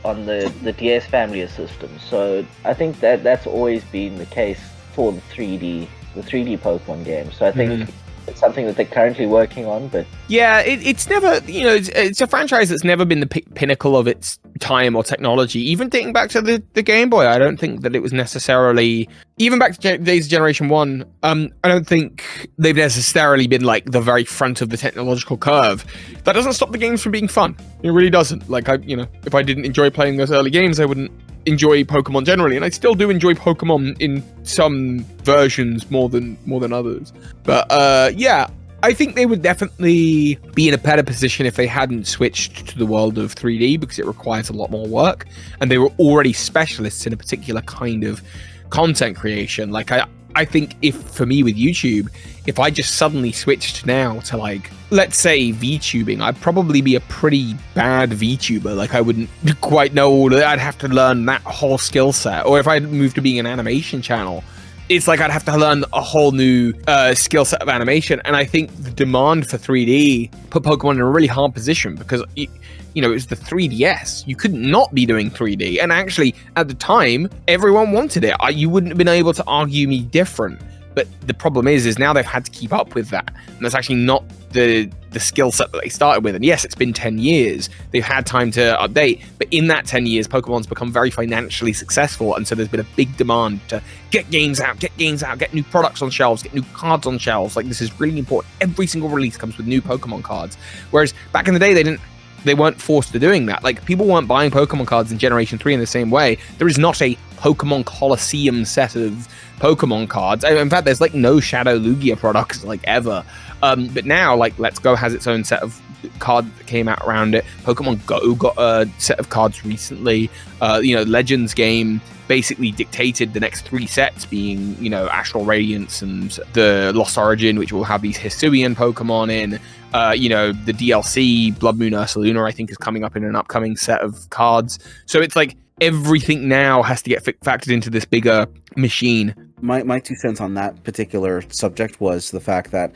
on the DS family of systems. So I think that's always been the case for the 3D Pokemon games. So I think it's something that they're currently working on, but yeah, it's never, it's a franchise that's never been the pinnacle of its time or technology. Even dating back to the Game Boy, I don't think that it was necessarily, even back to Days of Generation 1, I don't think they've necessarily been like the very front of the technological curve. That doesn't stop the games from being fun. It really doesn't. Like, if I didn't enjoy playing those early games, I wouldn't enjoy Pokemon generally, and I still do enjoy Pokemon in some versions more than others. But yeah, I think they would definitely be in a better position if they hadn't switched to the world of 3D, because it requires a lot more work, and they were already specialists in a particular kind of content creation. Like, I think for me with YouTube, if I just suddenly switched now to, like, let's say VTubing, I'd probably be a pretty bad VTuber. Like, I wouldn't quite know, I'd have to learn that whole skill set. Or if I moved to being an animation channel, it's like I'd have to learn a whole new skill set of animation. And I think the demand for 3D put Pokemon in a really hard position, because it was the 3DS. You couldn't not be doing 3D. And actually, at the time, everyone wanted it. You wouldn't have been able to argue me different. But the problem is now they've had to keep up with that. And that's actually not the skill set that they started with. And yes, it's been 10 years. They've had time to update. But in that 10 years, Pokemon's become very financially successful. And so there's been a big demand to get games out, get new products on shelves, get new cards on shelves. Like, this is really important. Every single release comes with new Pokemon cards. Whereas back in the day, they weren't forced to doing that. Like, people weren't buying Pokemon cards in Generation 3 in the same way. There is not a Pokemon Coliseum set of Pokemon cards. In fact, there's like no Shadow Lugia products like ever. But now, like, Let's Go has its own set of cards that came out around it. Pokemon Go got a set of cards recently. Legends game basically dictated the next 3 sets being, Astral Radiance and the Lost Origin, which will have these Hisuian Pokemon in. The DLC, Blood Moon Ursaluna, I think, is coming up in an upcoming set of cards. So it's like everything now has to get factored into this bigger machine, my 2 cents on that particular subject was the fact that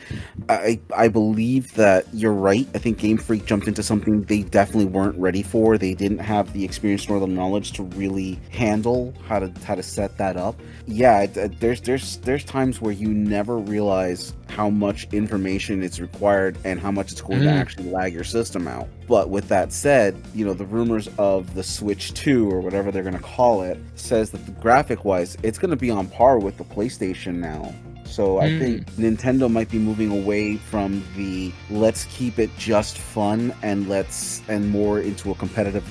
I believe that you're right. I think Game Freak jumped into something they definitely weren't ready for. They didn't have the experience nor the knowledge to really handle how to set that up. Yeah, there's times where you never realize how much information is required and how much it's going to actually lag your system out. But with that said, you know, the rumors of the Switch 2 or whatever they're going to call it says that the graphic wise, it's going to be on par with the PlayStation now. So I think Nintendo might be moving away from the let's keep it just fun and more into a competitive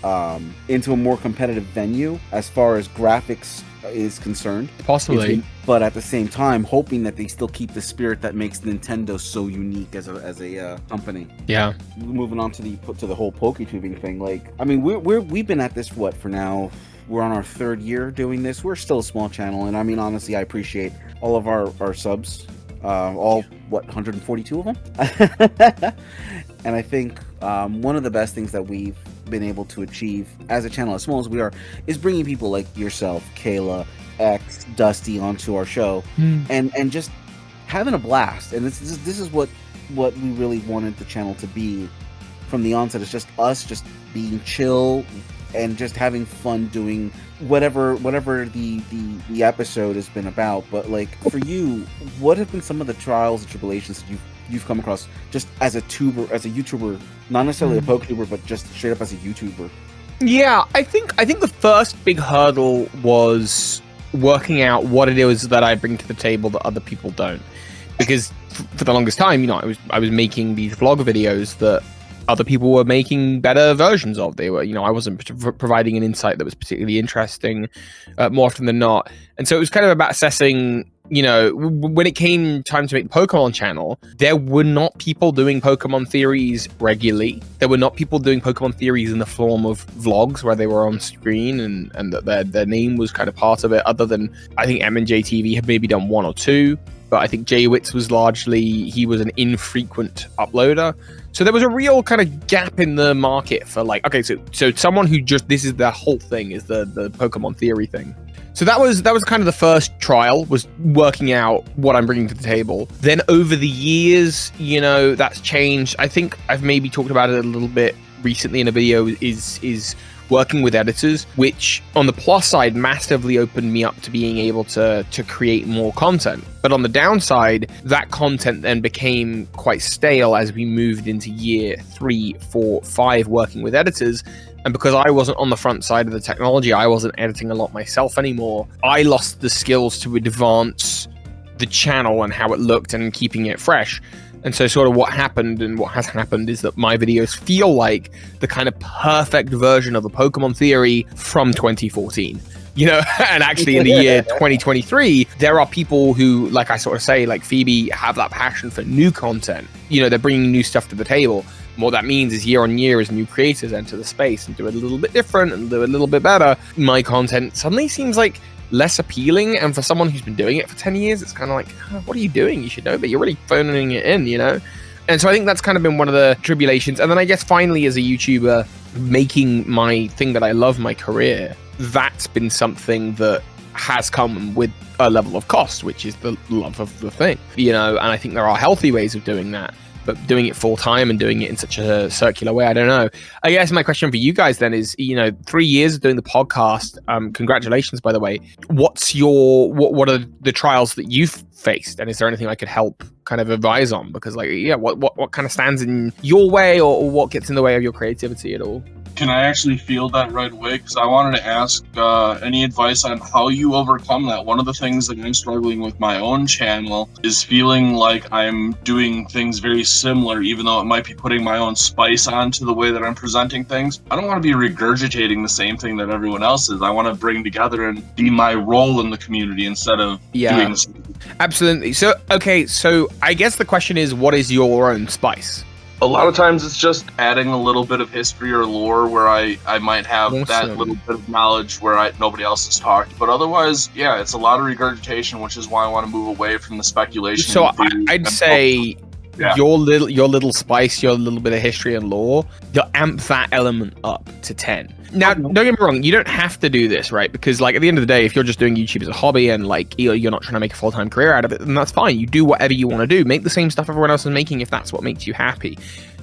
more competitive venue as far as graphics is concerned. Possibly. But at the same time, hoping that they still keep the spirit that makes Nintendo so unique as a company. Yeah. Moving on to the whole PokeTubing thing. Like, I mean, we've been at this for now. We're on our 3rd year doing this. We're still a small channel, and I mean, honestly, I appreciate all of our subs. 142 of them. And I think one of the best things that we've been able to achieve as a channel, as small as we are, is bringing people like yourself, Cayla, X, Dusty onto our show, and just having a blast. And this is what we really wanted the channel to be from the onset. It's just us just being chill and just having fun doing whatever the episode has been about. But like, for you, what have been some of the trials and tribulations that you've come across just as a YouTuber, not necessarily a PokeTuber, but just straight up as a YouTuber? Yeah, I think the first big hurdle was working out what it is that I bring to the table that other people don't. Because for the longest time, you know, I was making these vlog videos that other people were making better versions of. They were, you know, I wasn't providing an insight that was particularly interesting more often than not. And so it was kind of about assessing, you know, when it came time to make the Pokemon channel, there were not people doing Pokemon theories regularly. There were not people doing Pokemon theories in the form of vlogs where they were on screen and that their name was kind of part of it, other than I think M&J TV had maybe done 1 or 2. But I think Jaywitz was he was an infrequent uploader. So there was a real kind of gap in the market for like, okay, so someone who just, this is their whole thing, is the Pokemon theory thing. So that was kind of the first trial, was working out what I'm bringing to the table. Then over the years, you know, that's changed. I think I've maybe talked about it a little bit recently in a video, is working with editors, which on the plus side massively opened me up to being able to create more content. But on the downside, that content then became quite stale as we moved into year 3, 4, 5 working with editors. And because I wasn't on the front side of the technology, I wasn't editing a lot myself anymore, I lost the skills to advance the channel and how it looked and keeping it fresh. And so sort of what happened and what has happened is that my videos feel like the kind of perfect version of a Pokemon theory from 2014. You know, and actually in the year 2023, there are people who, like I sort of say, like Phoebe, have that passion for new content. You know, they're bringing new stuff to the table. And what that means is year on year, as new creators enter the space and do it a little bit different and do it a little bit better, my content suddenly seems like less appealing. And for someone who's been doing it for 10 years, it's kind of like, what are you doing? You should know, but you're really phoning it in, you know? And so I think that's kind of been one of the tribulations. And then I guess finally, as a YouTuber, making my thing that I love, my career, that's been something that has come with a level of cost, which is the love of the thing, you know? And I think there are healthy ways of doing that. But doing it full time and doing it in such a circular way, I don't know. I guess my question for you guys then is, you know, 3 years of doing the podcast. Congratulations, by the way. What are the trials that you've faced, and is there anything I could help kind of advise on? Because, like, yeah, what kind of stands in your way, or what gets in the way of your creativity at all? Can I actually field that right away? Because I wanted to ask any advice on how you overcome that. One of the things that I'm struggling with my own channel is feeling like I'm doing things very similar, even though it might be putting my own spice onto the way that I'm presenting things. I don't want to be regurgitating the same thing that everyone else is. I want to bring together and be my role in the community instead of doing this. Absolutely. So, okay, so I guess the question is, what is your own spice? A lot of times it's just adding a little bit of history or lore where I might have that little bit of knowledge where nobody else has talked. But otherwise, yeah, it's a lot of regurgitation, which is why I want to move away from the speculation. So I'd say your little spice, your little bit of history and lore, you amp that element up to 10. Now, don't get me wrong, you don't have to do this, right? Because like at the end of the day, if you're just doing YouTube as a hobby and like you're not trying to make a full-time career out of it, then that's fine. You do whatever you want to do. Make the same stuff everyone else is making if that's what makes you happy.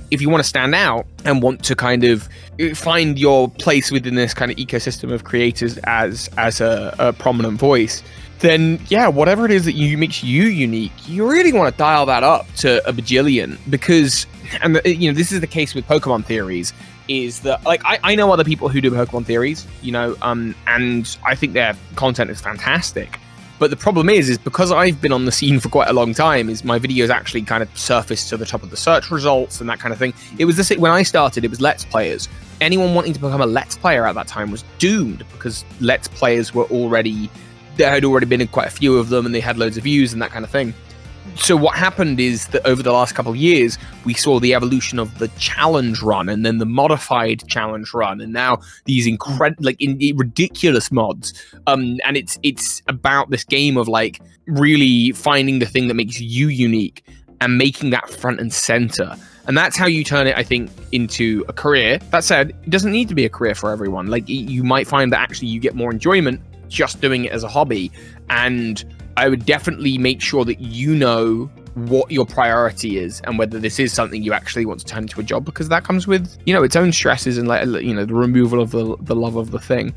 If you want to stand out and want to kind of find your place within this kind of ecosystem of creators as a prominent voice, then yeah, whatever it is that makes you unique, you really want to dial that up to a bajillion. Because, and this is the case with Pokemon theories, is that like I know other people who do Pokemon theories, and I think their content is fantastic. But the problem is because I've been on the scene for quite a long time, is my videos actually kind of surfaced to the top of the search results and that kind of thing. It was this when I started, it was Let's Players. Anyone wanting to become a Let's Player at that time was doomed, because Let's Players there had already been in quite a few of them, and they had loads of views and that kind of thing. So what happened is that over the last couple of years, we saw the evolution of the challenge run, and then the modified challenge run, and now these ridiculous mods. And it's about this game of like really finding the thing that makes you unique and making that front and center. And that's how you turn it, I think, into a career. That said, it doesn't need to be a career for everyone. Like you might find that actually you get more enjoyment just doing it as a hobby. And I would definitely make sure that you know what your priority is and whether this is something you actually want to turn into a job, because that comes with, its own stresses and the removal of the love of the thing.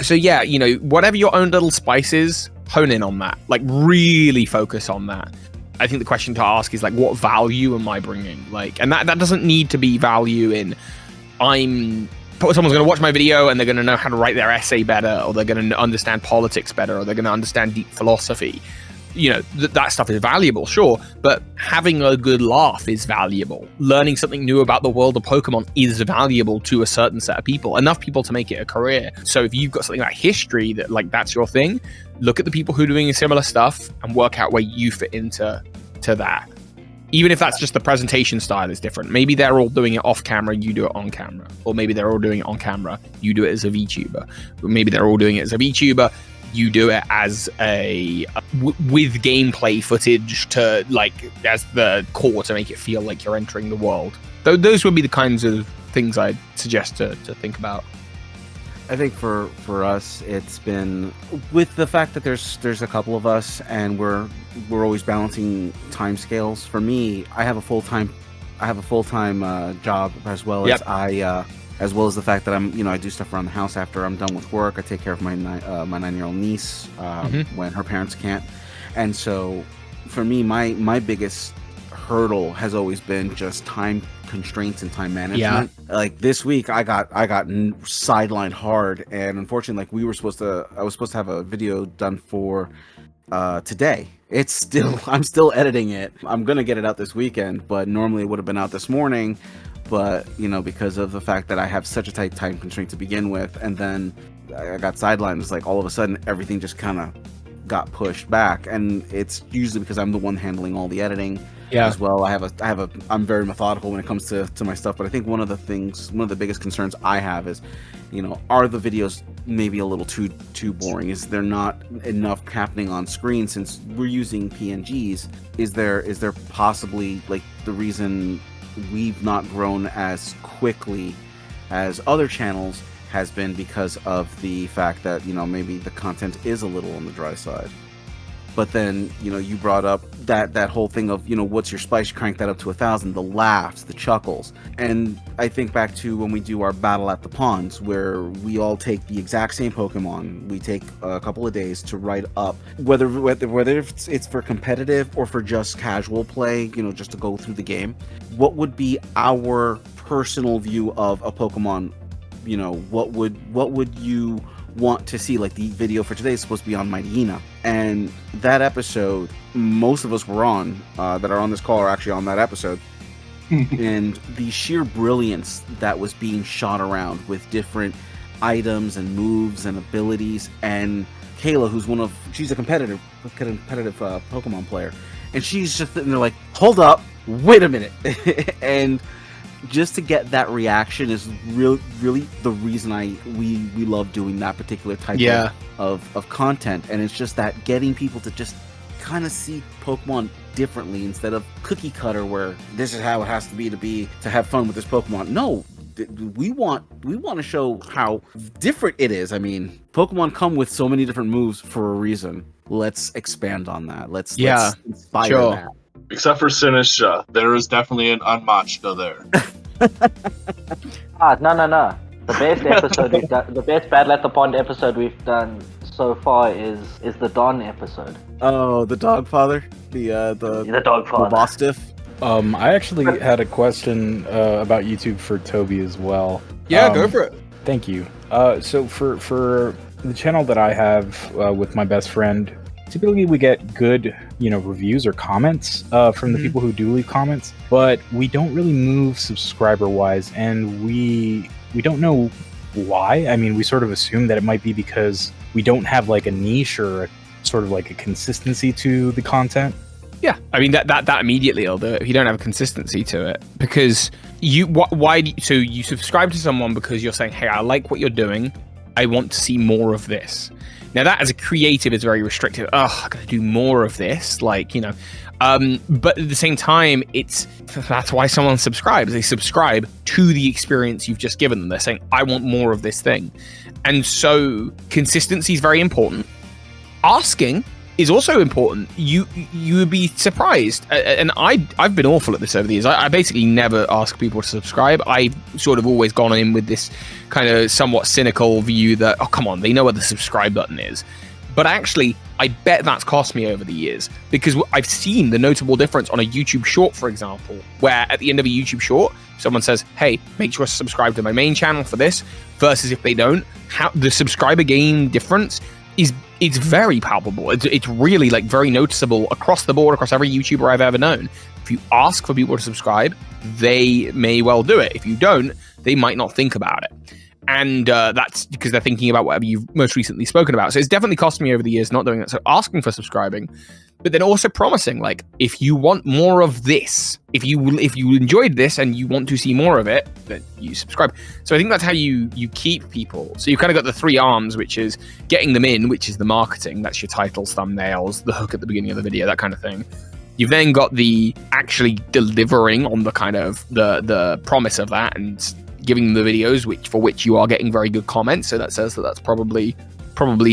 So yeah, whatever your own little spice is, hone in on that. Like really focus on that. I think the question to ask is like, what value am I bringing? Like, and that doesn't need to be value in someone's going to watch my video and they're going to know how to write their essay better, or they're going to understand politics better, or they're going to understand deep philosophy. That stuff is valuable, sure, but having a good laugh is valuable. Learning something new about the world of Pokemon is valuable to a certain set of people, enough people to make it a career. So if you've got something like history that like that's your thing, look at the people who are doing similar stuff and work out where you fit into that. Even if that's just the presentation style is different. Maybe they're all doing it off camera, you do it on camera. Or maybe they're all doing it on camera, you do it as a VTuber. Or maybe they're all doing it as a VTuber, you do it as with gameplay footage to like as the core to make it feel like you're entering the world. Those would be the kinds of things I'd suggest to think about. I think for us, it's been with the fact that there's a couple of us and we're always balancing time scales. For me, I have a full time job as well as well as the fact that I do stuff around the house after I'm done with work. I take care of my 9-year-old niece when her parents can't, and so for me, my biggest hurdle has always been just time constraints and time management. Like this week I got sidelined hard, and unfortunately I was supposed to have a video done for today. I'm still editing it. I'm gonna get it out this weekend, but normally it would have been out this morning, but because of the fact that I have such a tight time constraint to begin with, and then I got sidelined, it's like all of a sudden everything just kind of got pushed back, and it's usually because I'm the one handling all the editing as well. I'm very methodical when it comes to my stuff, but I think one of the biggest concerns I have is, are the videos maybe a little too boring? Is there not enough happening on screen since we're using PNGs? Is there possibly like the reason we've not grown as quickly as other channels has been because of the fact that maybe the content is a little on the dry side? But then you brought up that whole thing of what's your spice? You crank that up to 1,000. The laughs, the chuckles, and I think back to when we do our battle at the ponds, where we all take the exact same Pokemon. We take a couple of days to write up whether it's for competitive or for just casual play, just to go through the game. What would be our personal view of a Pokemon? What would you want to see? Like the video for today is supposed to be on Mightyena, and that episode most of us were on that are on this call are actually on that episode. And the sheer brilliance that was being shot around with different items and moves and abilities, and Cayla, she's a competitive Pokemon player, and she's just sitting there like, hold up, wait a minute. And just to get that reaction is really the reason we love doing that particular type of content. And it's just that getting people to just kind of see Pokemon differently instead of cookie cutter where this is how it has to be to have fun with this Pokemon. No, we want to show how different it is. I mean, Pokemon come with so many different moves for a reason. Let's expand on that. Let's inspire that. Except for Sinistra, there is definitely an Unmatchta there. No. The best episode we've done, the best Battle at the Pond episode we've done so far is the Don episode. Oh, the Dogfather, the Dogfather, the Bostiff. I actually had a question about YouTube for Toby as well. Yeah, go for it. Thank you. So for the channel that I have with my best friend, typically we get good, reviews or comments from the people who do leave comments, but we don't really move subscriber-wise, and we don't know why. I mean, we sort of assume that it might be because we don't have like a niche or a consistency to the content. Yeah, I mean that immediately will do it if you don't have a consistency to it, because you subscribe to someone because you're saying, hey, I like what you're doing, I want to see more of this. Now that as a creative is very restrictive. I gotta do more of this, but at the same time, that's why someone subscribes. They subscribe to the experience you've just given them. They're saying, I want more of this thing. And so consistency is very important. Asking is also important. You would be surprised, and I've been awful at this over the years. I basically never ask people to subscribe. I've sort of always gone in with this kind of somewhat cynical view that, oh, come on, they know what the subscribe button is. But actually, I bet that's cost me over the years, because I've seen the notable difference on a YouTube short, for example, where at the end of a YouTube short, someone says, hey, make sure to subscribe to my main channel for this, versus if they don't, how the subscriber gain difference it's very palpable. It's really very noticeable across the board, across every YouTuber I've ever known. If you ask for people to subscribe, they may well do it. If you don't, they might not think about it. And that's because they're thinking about whatever you've most recently spoken about. So it's definitely cost me over the years not doing that. So asking for subscribing, but then also promising, if you want more of this, if you enjoyed this and you want to see more of it, then you subscribe. So I think that's how you keep people. So you've kind of got the three arms, which is getting them in, which is the marketing. That's your titles, thumbnails, the hook at the beginning of the video, that kind of thing. You've then got the actually delivering on the kind of the promise of that and giving them the videos for which you are getting very good comments. So that says that's probably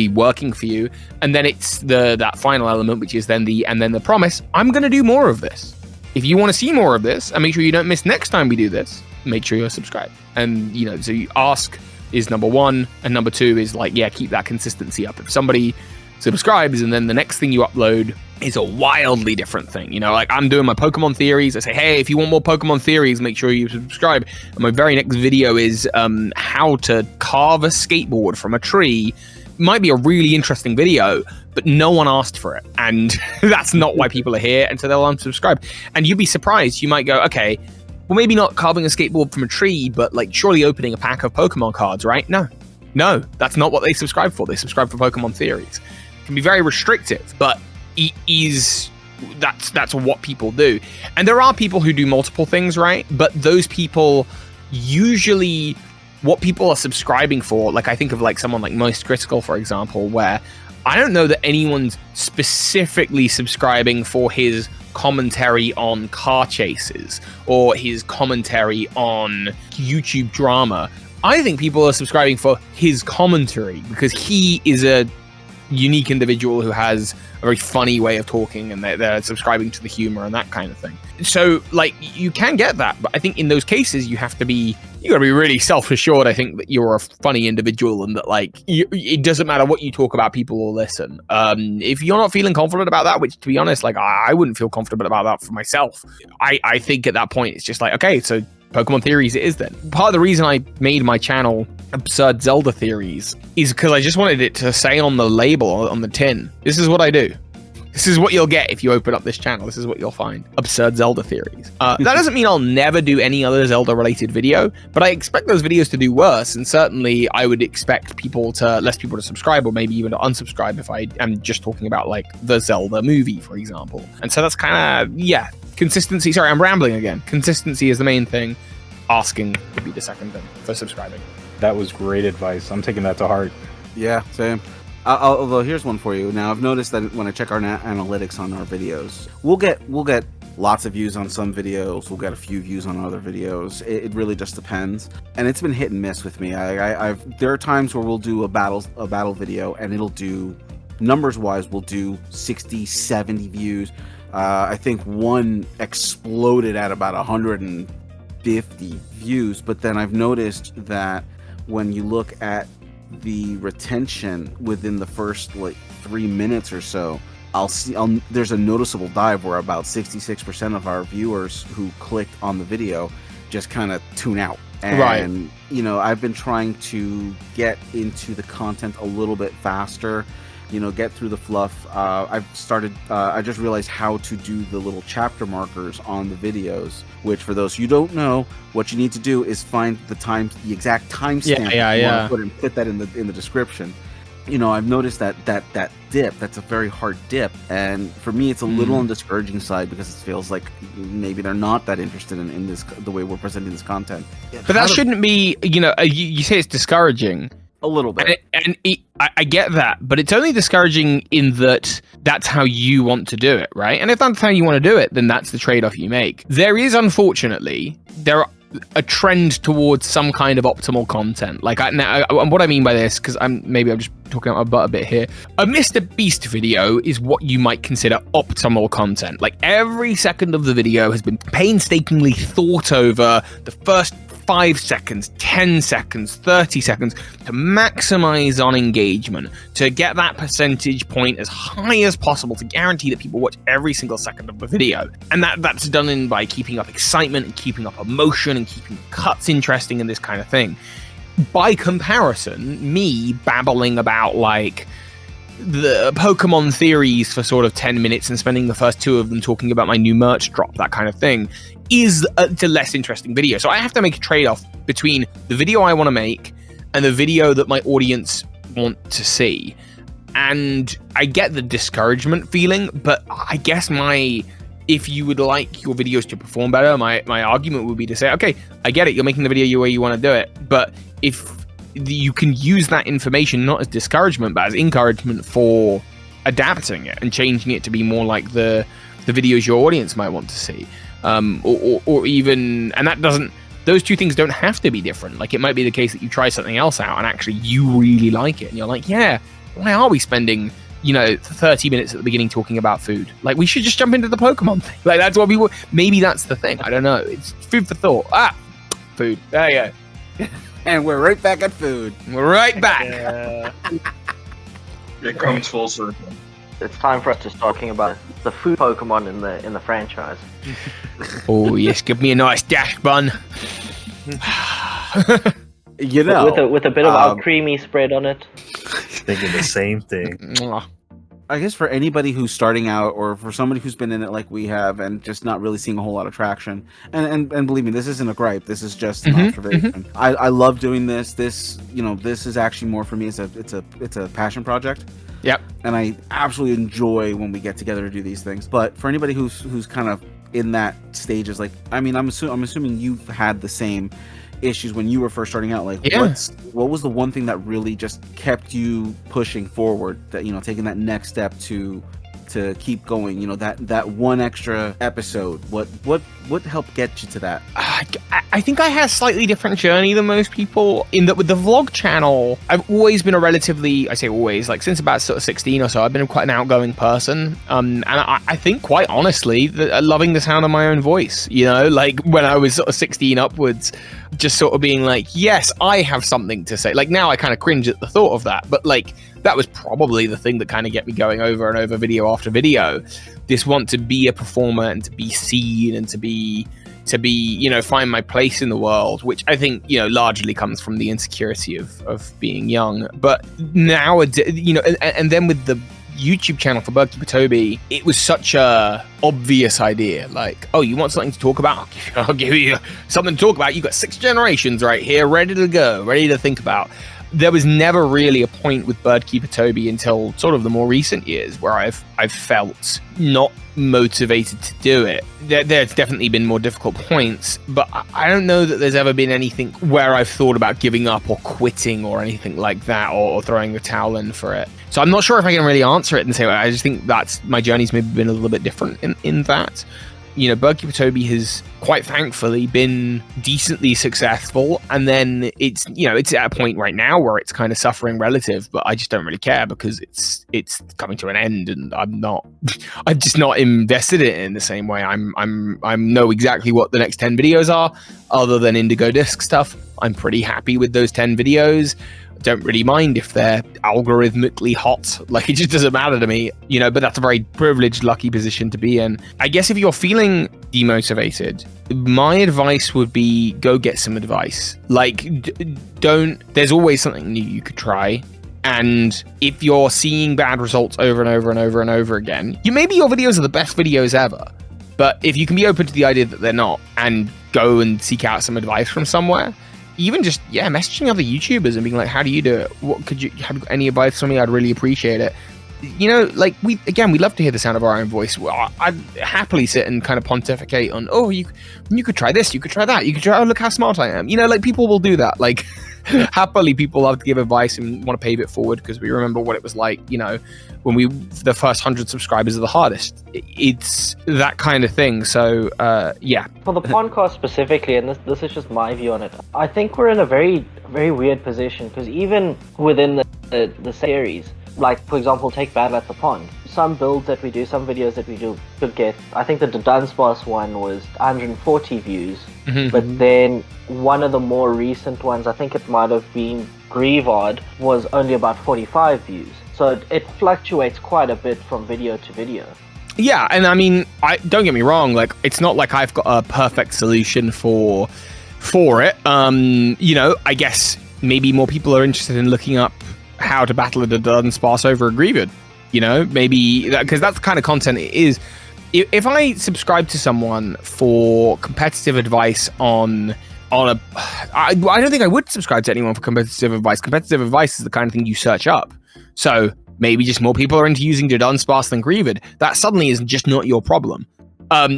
working for you. And then it's that final element, which is then the promise, I'm going to do more of this. If you want to see more of this and make sure you don't miss next time we do this, make sure you're subscribed. And, so you ask is number one, and number two is keep that consistency up. If somebody subscribes and then the next thing you upload is a wildly different thing, I'm doing my Pokemon theories. I say, hey, if you want more Pokemon theories, make sure you subscribe. And my very next video is how to carve a skateboard from a tree. Might be a really interesting video, but no one asked for it, and that's not why people are here, and so they'll unsubscribe. And you'd be surprised. You might go, okay, well, maybe not carving a skateboard from a tree, but surely opening a pack of Pokemon cards, right? No, that's not what they subscribe for. They subscribe for Pokemon theories. It can be very restrictive, but that's what people do. And there are people who do multiple things, right? But those people usually, what people are subscribing for, I think of someone like Most Critical, for example, where I don't know that anyone's specifically subscribing for his commentary on car chases or his commentary on YouTube drama. I think people are subscribing for his commentary because he is a unique individual who has a very funny way of talking, and they're subscribing to the humor and that kind of thing. So you can get that, but I think in those cases you gotta be really self-assured. I think that you're a funny individual and that it doesn't matter what you talk about, people will listen. If you're not feeling confident about that, which to be honest, I wouldn't feel confident about that for myself. I think at that point it's just okay, so Pokemon theories it is then. Part of the reason I made my channel Absurd Zelda Theories is because I just wanted it to say on the label, on the tin, this is what I do. This is what you'll get if you open up this channel. This is what you'll find. Absurd Zelda Theories. That doesn't mean I'll never do any other Zelda-related video, but I expect those videos to do worse, and certainly I would expect less people to subscribe, or maybe even to unsubscribe if I am just talking about the Zelda movie, for example. And so that's kind of, consistency. Sorry, I'm rambling again. Consistency is the main thing. Asking would be the second thing for subscribing. That was great advice. I'm taking that to heart. Yeah, same. Although here's one for you. Now I've noticed that when I check our analytics on our videos, we'll get lots of views on some videos. We'll get a few views on other videos. It really just depends, and it's been hit and miss with me. There are times where we'll do a battle video, and it'll do, numbers wise, we'll do 60, 70 views. I think one exploded at about 150 views, but then I've noticed that when you look at the retention within the first like 3 minutes or so, there's a noticeable dive where about 66% of our viewers who clicked on the video just kind of tune out. And Right. you know, I've been trying to get into the content a little bit faster, you know, get through the fluff. I just realized how to do the little chapter markers on the videos, which for those you don't know, what you need to do is find the exact timestamp. Yeah. Put that in the description. You know, I've noticed that dip, that's a very hard dip, and for me it's a little on the discouraging side, because it feels like maybe they're not that interested in this, the way we're presenting this content. But that shouldn't be, you know, you say it's discouraging. A little bit. I get that, but it's only discouraging in that that's how you want to do it, right? And if that's how you want to do it, then that's the trade-off you make. There is, unfortunately, a trend towards some kind of optimal content. Like, what I mean by this, because I'm just talking out my butt a bit here. A Mr. Beast video is what you might consider optimal content. Like, every second of the video has been painstakingly thought over. The first 5 seconds, 10 seconds, 30 seconds to maximize on engagement, to get that percentage point as high as possible, to guarantee that people watch every single second of the video. And that's done by keeping up excitement and keeping up emotion and keeping cuts interesting and this kind of thing. By comparison, me babbling about like the Pokemon theories for sort of 10 minutes and spending the first 2 of them talking about my new merch drop, that kind of thing, is a less interesting video. So I have to make a trade-off between the video I want to make and the video that my audience want to see. And I get the discouragement feeling, but I guess if you would like your videos to perform better, my argument would be to say, okay, I get it, you're making the video way you want to do it, but if you can use that information not as discouragement but as encouragement for adapting it and changing it to be more like the videos your audience might want to see, or even, and that doesn't, those two things don't have to be different. Like, it might be the case that you try something else out and actually you really like it and you're like, yeah, why are we spending 30 minutes at the beginning talking about food? Like, we should just jump into the Pokemon thing. Like, that's what people, maybe that's the thing, I don't know, it's food for thought. Food, there you go. And we're right back at food. We're right back. It comes full circle. It's time for us to start talking about the food Pokemon in the franchise. Oh yes, give me a nice dash bun. You know, with a bit of our creamy spread on it. Thinking the same thing. I guess for anybody who's starting out, or for somebody who's been in it like we have and just not really seeing a whole lot of traction, and believe me, this isn't a gripe, this is just an observation. I love doing this. This is actually more for me. It's a passion project. Yep. And I absolutely enjoy when we get together to do these things. But for anybody who's kind of in that stage, is like, I mean, I'm assuming you've had the same issues when you were first starting out. Like, what was the one thing that really just kept you pushing forward, that taking that next step to keep going, that one extra episode? What helped get you to that? I think I had a slightly different journey than most people, in that with the vlog channel, I've always been a relatively, I say always, like since about sort of 16 or so, I've been quite an outgoing person. And I think quite honestly, loving the sound of my own voice, like when I was sort of 16 upwards, just sort of being like, yes, I have something to say. Like, now I kind of cringe at the thought of that, but like, that was probably the thing that kind of get me going over and over video after video. This want to be a performer and to be seen and to be, find my place in the world, which I think, largely comes from the insecurity of being young. But now, and then with the YouTube channel for Keeper Toby, it was such a obvious idea. Like, oh, you want something to talk about? I'll give you something to talk about. You got 6 generations right here, ready to go, ready to think about. there was never really a point with Keeper Toby until sort of the more recent years where I've felt not motivated to do it. There's definitely been more difficult points, but I don't know that there's ever been anything where I've thought about giving up or quitting or anything like that, or throwing the towel in for it. So I'm not sure if I can really answer it in the same way. I just think that's my journey's maybe been a little bit different in that. You know, Keeper Toby has quite thankfully been decently successful, and then it's at a point right now where it's kind of suffering relative, but I just don't really care because it's coming to an end, and I'm just not invested in it in the same way. I know exactly what the next 10 videos are, other than Indigo Disc stuff. I'm pretty happy with those 10 videos. Don't really mind if they're algorithmically hot, like it just doesn't matter to me, you know, but that's a very privileged, lucky position to be in. I guess if you're feeling demotivated, my advice would be go get some advice. Like, there's always something new you could try. And if you're seeing bad results over and over and over and over again, maybe your videos are the best videos ever. But if you can be open to the idea that they're not, and go and seek out some advice from somewhere, even just messaging other YouTubers and being like, how do you do it? What could you have any advice for me? I'd really appreciate it. You know, like we love to hear the sound of our own voice. I'd happily sit and kind of pontificate on, you could try this, you could try that, you could try, look how smart I am. You know, like people will do that. Like happily, people love to give advice and want to pave it forward because we remember what it was like, you know, when the first 100 subscribers are the hardest. It's that kind of thing. So for the podcast specifically, and this is just my view on it, I think we're in a very, very weird position because even within the series, like for example, take Battle at the Pond, some builds that we do, some videos that we do could get, I think the Dunsparce one was 140 views, but then one of the more recent ones, I think it might have been Grievard, was only about 45 views. So it fluctuates quite a bit from video to video. Yeah, and I mean, don't get me wrong, like it's not like I've got a perfect solution for it. You know, I guess maybe more people are interested in looking up how to battle a Dunsparce over a Grievard. You know, maybe because that's the kind of content it is. If I subscribe to someone for competitive advice I don't think I would subscribe to anyone for competitive advice. Competitive advice is the kind of thing you search up. So maybe just more people are into using Dunsparce than Grievard. That suddenly is just not your problem.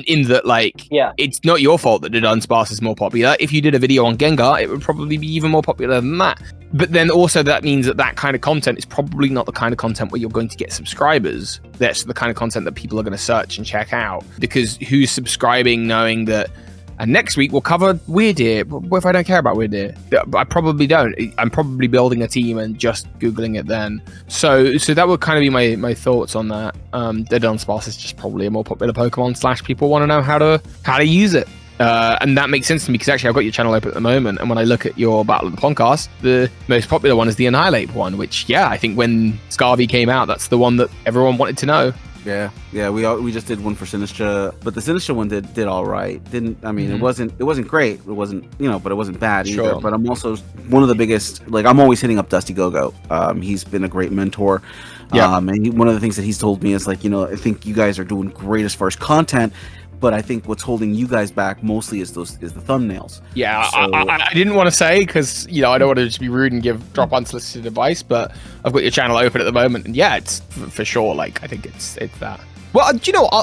In that, like, it's not your fault that the Dunsparce is more popular. If you did a video on Gengar, it would probably be even more popular than that. But then also that means that kind of content is probably not the kind of content where you're going to get subscribers. That's the kind of content that people are going to search and check out. Because who's subscribing knowing that and next week we'll cover Weirdeer. What if I don't care about Weirdeer? I probably don't. I'm probably building a team and just Googling it then. So that would kind of be my thoughts on that. The Dunsparce is just probably a more popular Pokemon / people want to know how to use it. And that makes sense to me because actually I've got your channel open at the moment, and when I look at your Battle of the Podcast, the most popular one is the Annihilate one, which I think when Scarvy came out, that's the one that everyone wanted to know. Yeah, we just did one for Sinistra, but the Sinistra one did all right. It wasn't great. It wasn't, but it wasn't bad either. Sure. But I'm also one of the biggest, like, I'm always hitting up Dusty Go-Go. He's been a great mentor. And one of the things that he's told me is, like, I think you guys are doing great as far as content, but I think what's holding you guys back mostly is the thumbnails. Yeah, so, I didn't want to say because I don't want to just be rude and drop unsolicited advice, but I've got your channel open at the moment, and it's for sure. Like, I think it's that. Well,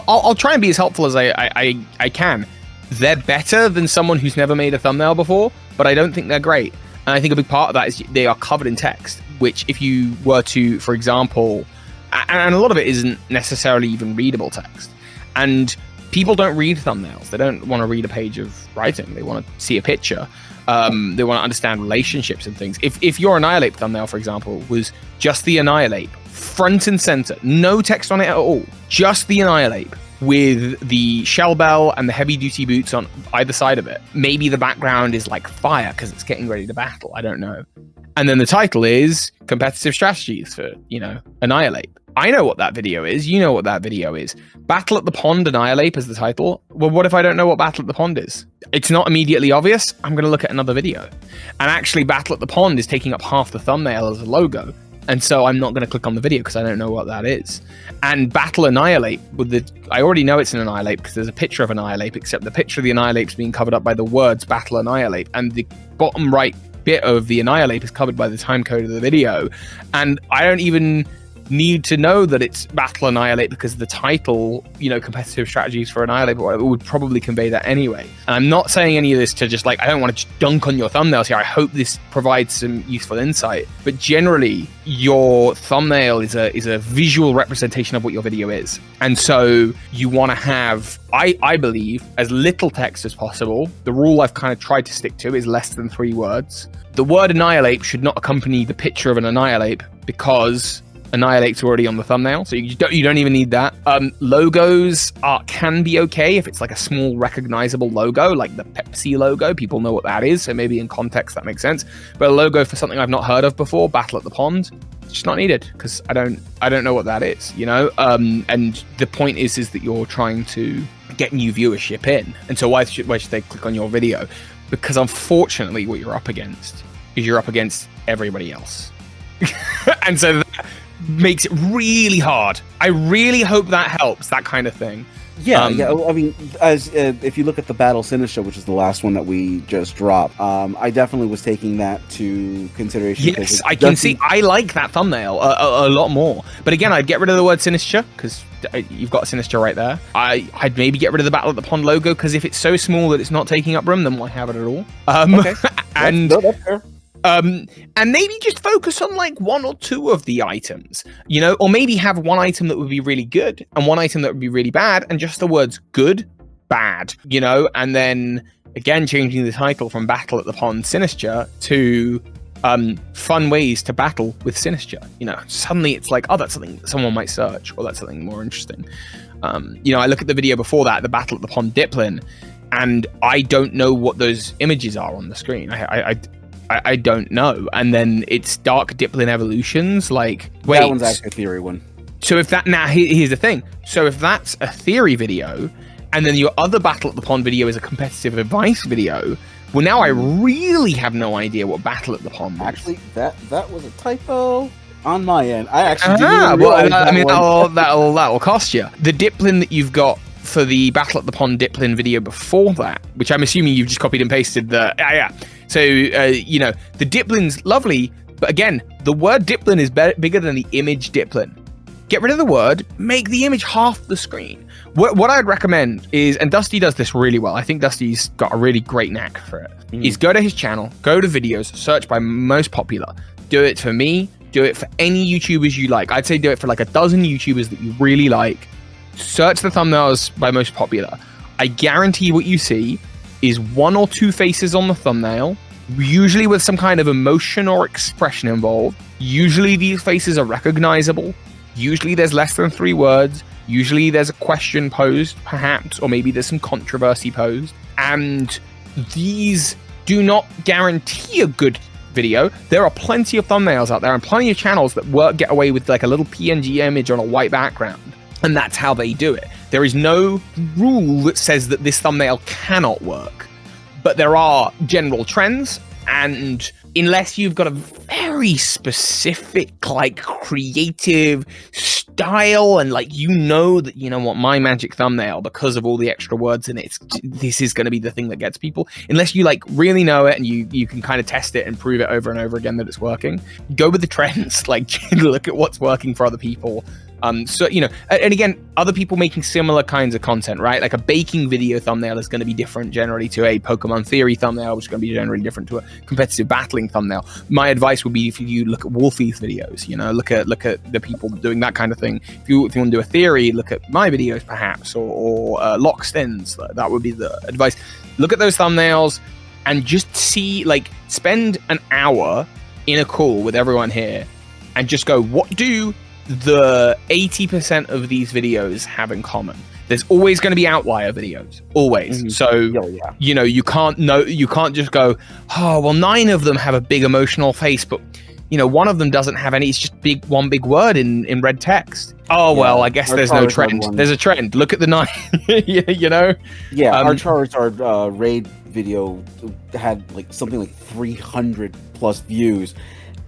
I'll try and be as helpful as I can. They're better than someone who's never made a thumbnail before, but I don't think they're great. And I think a big part of that is they are covered in text, which if you were to, for example, and a lot of it isn't necessarily even readable text, and people don't read thumbnails. They don't want to read a page of writing. They want to see a picture. They want to understand relationships and things. If your Annihilate thumbnail, for example, was just the Annihilate, front and center, no text on it at all, just the Annihilate with the shell bell and the heavy duty boots on either side of it. Maybe the background is like fire because it's getting ready to battle. I don't know. And then the title is Competitive Strategies for, Annihilate. I know what that video is. You know what that video is. Battle at the Pond Annihilate is the title. Well, what if I don't know what Battle at the Pond is? It's not immediately obvious. I'm going to look at another video. And actually, Battle at the Pond is taking up half the thumbnail as a logo. And so I'm not going to click on the video because I don't know what that is. And Battle Annihilate, I already know it's an Annihilate because there's a picture of Annihilate, except the picture of the Annihilate is being covered up by the words Battle Annihilate. And the bottom right bit of the Annihilate is covered by the time code of the video, and I don't even need to know that it's Battle Annihilate because the title, competitive strategies for Annihilate or whatever, would probably convey that anyway. And I'm not saying any of this to just I don't want to dunk on your thumbnails here. I hope this provides some useful insight. But generally, your thumbnail is a visual representation of what your video is. And so you want to have, I believe, as little text as possible. The rule I've kind of tried to stick to is less than 3 words. The word Annihilate should not accompany the picture of an Annihilate because Annihilate's already on the thumbnail, so you don't even need that. Logos can be okay if it's like a small recognizable logo, like the Pepsi logo. People know what that is, so maybe in context that makes sense. But a logo for something I've not heard of before, Battle at the Pond, it's just not needed because I don't know what that is, And the point is that you're trying to get new viewership in, and so why should they click on your video? Because unfortunately, what you're up against is everybody else, and so that makes it really hard. I really hope that helps, that kind of thing. Yeah. I mean, as if you look at the Battle Sinister, which is the last one that we just dropped, I definitely was taking that to consideration. Yes, I can see. I like that thumbnail a lot more. But again, I'd get rid of the word Sinister because you've got Sinister right there. I'd maybe get rid of the Battle at the Pond logo because if it's so small that it's not taking up room, then why have it at all? Okay. That's fair. And maybe just focus on 1 or 2 of the items, or maybe have one item that would be really good and one item that would be really bad, and just the words good, bad, and then again changing the title from Battle at the Pond Sinister to fun ways to battle with Sinister. Suddenly it's like, oh, that's something that someone might search, or that's something more interesting. I look at the video before that, the Battle at the Pond Diplin, and I don't know what those images are on the screen. I don't know. And then it's Dark Diplin Evolutions. Wait. That one's actually a theory one. So if that, now here's the thing. So if that's a theory video, and then your other Battle at the Pond video is a competitive advice video, well, now I really have no idea what Battle at the Pond is. Actually, that was a typo on my end. I actually didn't even realize that'll cost you. The Diplin that you've got for the Battle at the Pond Diplin video before that, which I'm assuming you've just copied and pasted So, the Diplin's lovely, but again, the word Diplin is bigger than the image Diplin. Get rid of the word, make the image half the screen. What I'd recommend is, and Dusty does this really well, I think Dusty's got a really great knack for it, is go to his channel, go to videos, search by most popular. Do it for me, do it for any YouTubers you like. I'd say do it for 12 YouTubers that you really like. Search the thumbnails by most popular. I guarantee what you see is 1 or 2 faces on the thumbnail, usually with some kind of emotion or expression involved. Usually these faces are recognizable. Usually there's less than 3 words. Usually there's a question posed, perhaps, or maybe there's some controversy posed. And these do not guarantee a good video. There are plenty of thumbnails out there and plenty of channels that get away with a little PNG image on a white background. And that's how they do it. There is no rule that says that this thumbnail cannot work, but there are general trends, and unless you've got a very specific, creative style, and that my magic thumbnail, because of all the extra words in it, this is going to be the thing that gets people. Unless you really know it and you can kind of test it and prove it over and over again that it's working, go with the trends. Look at what's working for other people. And again, other people making similar kinds of content, right? Like a baking video thumbnail is going to be different generally to a Pokemon theory thumbnail, which is going to be generally different to a competitive battling thumbnail. My advice would be if you look at Wolfie's videos, look at the people doing that kind of thing. If you want to do a theory, look at my videos perhaps, or Lockstin's. That would be the advice. Look at those thumbnails and just see, spend an hour in a call with everyone here and just go, what do the 80% of these videos have in common? There's always going to be outlier videos, always. Mm-hmm. So you can't just go, oh well, 9 of them have a big emotional face, but one of them doesn't have any. It's just one big word in red text. Oh well, I guess there's no trend. There's a trend. Look at the 9. Yeah, our Charizard raid video had something like 300 plus views.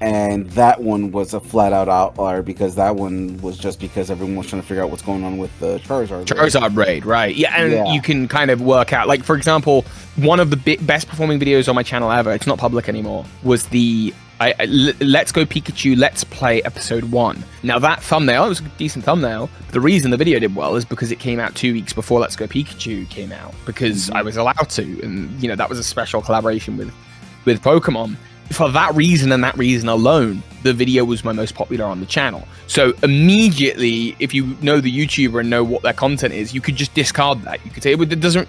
and that one was a flat out outlier because that one was just because everyone was trying to figure out what's going on with the Charizard raid, right? Yeah, and you can kind of work out, like, for example, one of the best performing videos on my channel ever, it's not public anymore, was the Let's Go Pikachu Let's Play episode 1. Now that thumbnail, it was a decent thumbnail. The reason the video did well is because it came out 2 weeks before Let's Go Pikachu came out, because I was allowed to, and you know, that was a special collaboration with Pokemon. For that reason and that reason alone, the video was my most popular on the channel. So immediately, if you know the YouTuber and know what their content is, you could just discard that. You could say it doesn't,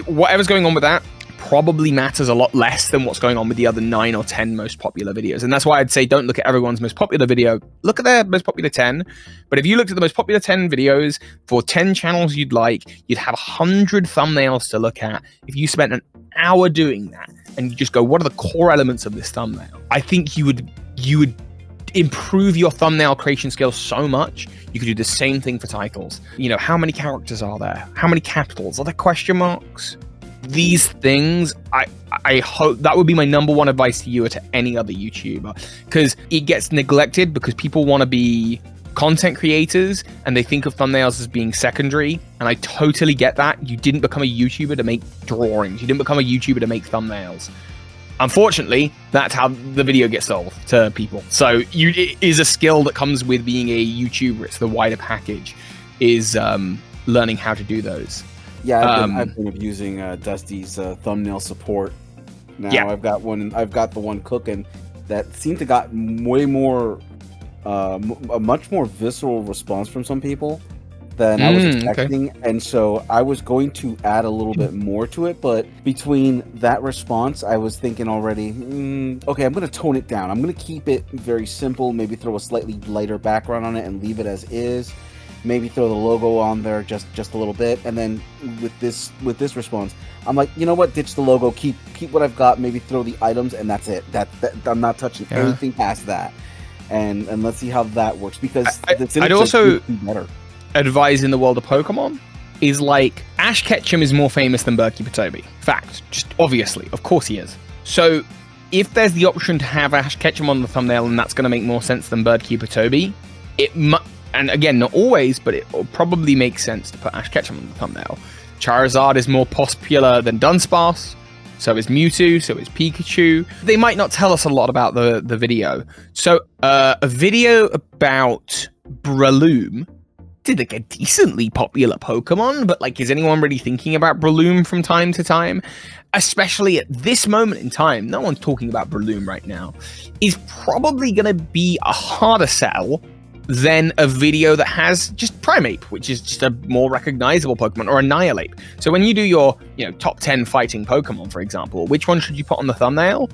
whatever's going on with that probably matters a lot less than what's going on with the other 9 or 10 most popular videos. And that's why I'd say don't look at everyone's most popular video, look at their most popular 10. But if you looked at the most popular 10 videos for 10 channels you'd like, you'd have 100 thumbnails to look at. If you spent an hour doing that and you just go, what are the core elements of this thumbnail? I think you would improve your thumbnail creation skills so much. You could do the same thing for titles. You know, how many characters are there? How many capitals? Are there question marks? These things, I hope that would be my number one advice to you or to any other YouTuber, because it gets neglected because people want to be content creators and they think of thumbnails as being secondary. And I totally get that. You didn't become a YouTuber to make drawings. You didn't become a YouTuber to make thumbnails. Unfortunately, that's how the video gets sold to people. So it is a skill that comes with being a YouTuber. It's the wider package, is learning how to do those. Yeah, I've been abusing Dusty's thumbnail support. Now I've got the one cooking that seemed to got way more, a much more visceral response from some people than I was expecting. Okay. And so I was going to add a little bit more to it, but between that response, I was thinking already, okay, I'm going to tone it down. I'm going to keep it very simple, maybe throw a slightly lighter background on it and leave it as is. Maybe throw the logo on there just a little bit, and then with this response, I'm like, you know what? Ditch the logo, keep what I've got. Maybe throw the items, and that's it. That I'm not touching anything past that, and let's see how that works, because I'd also advise in the world of Pokemon is like Ash Ketchum is more famous than Keeper Toby. Fact, just obviously, of course he is. So if there's the option to have Ash Ketchum on the thumbnail, and that's going to make more sense than Keeper Toby, and again, not always, but it will probably make sense to put Ash Ketchum on the thumbnail. Charizard is more popular than Dunsparce, so is Mewtwo, so is Pikachu. They might not tell us a lot about the video. So a video about Breloom did like a decently popular Pokemon, but like, is anyone really thinking about Breloom from time to time? Especially at this moment in time, no one's talking about Breloom right now. Is probably going to be a harder sell than a video that has just Primeape, which is just a more recognizable Pokemon, or Annihilate. So when you do your, top 10 fighting Pokemon, for example, which one should you put on the thumbnail?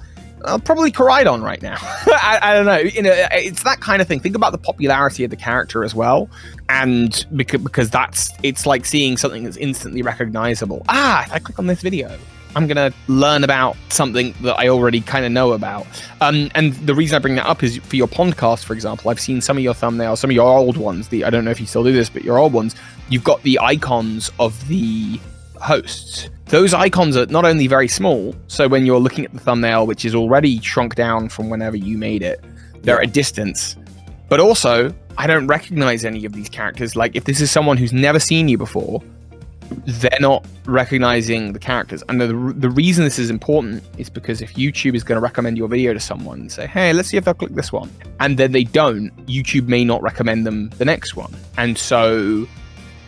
Probably Koraidon right now. I don't know. It's that kind of thing. Think about the popularity of the character as well, and because it's like seeing something that's instantly recognizable. If I click on this video, I'm going to learn about something that I already kind of know about. And the reason I bring that up is for your podcast, for example. I've seen some of your thumbnails, some of your old ones. I don't know if you still do this, but your old ones, you've got the icons of the hosts. Those icons are not only very small, so when you're looking at the thumbnail, which is already shrunk down from whenever you made it, they're at a distance. But also, I don't recognize any of these characters. Like, if this is someone who's never seen you before, they're not recognizing the characters. And the reason this is important is because if YouTube is going to recommend your video to someone and say, hey, let's see if they'll click this one, and then they don't, YouTube may not recommend them the next one. And so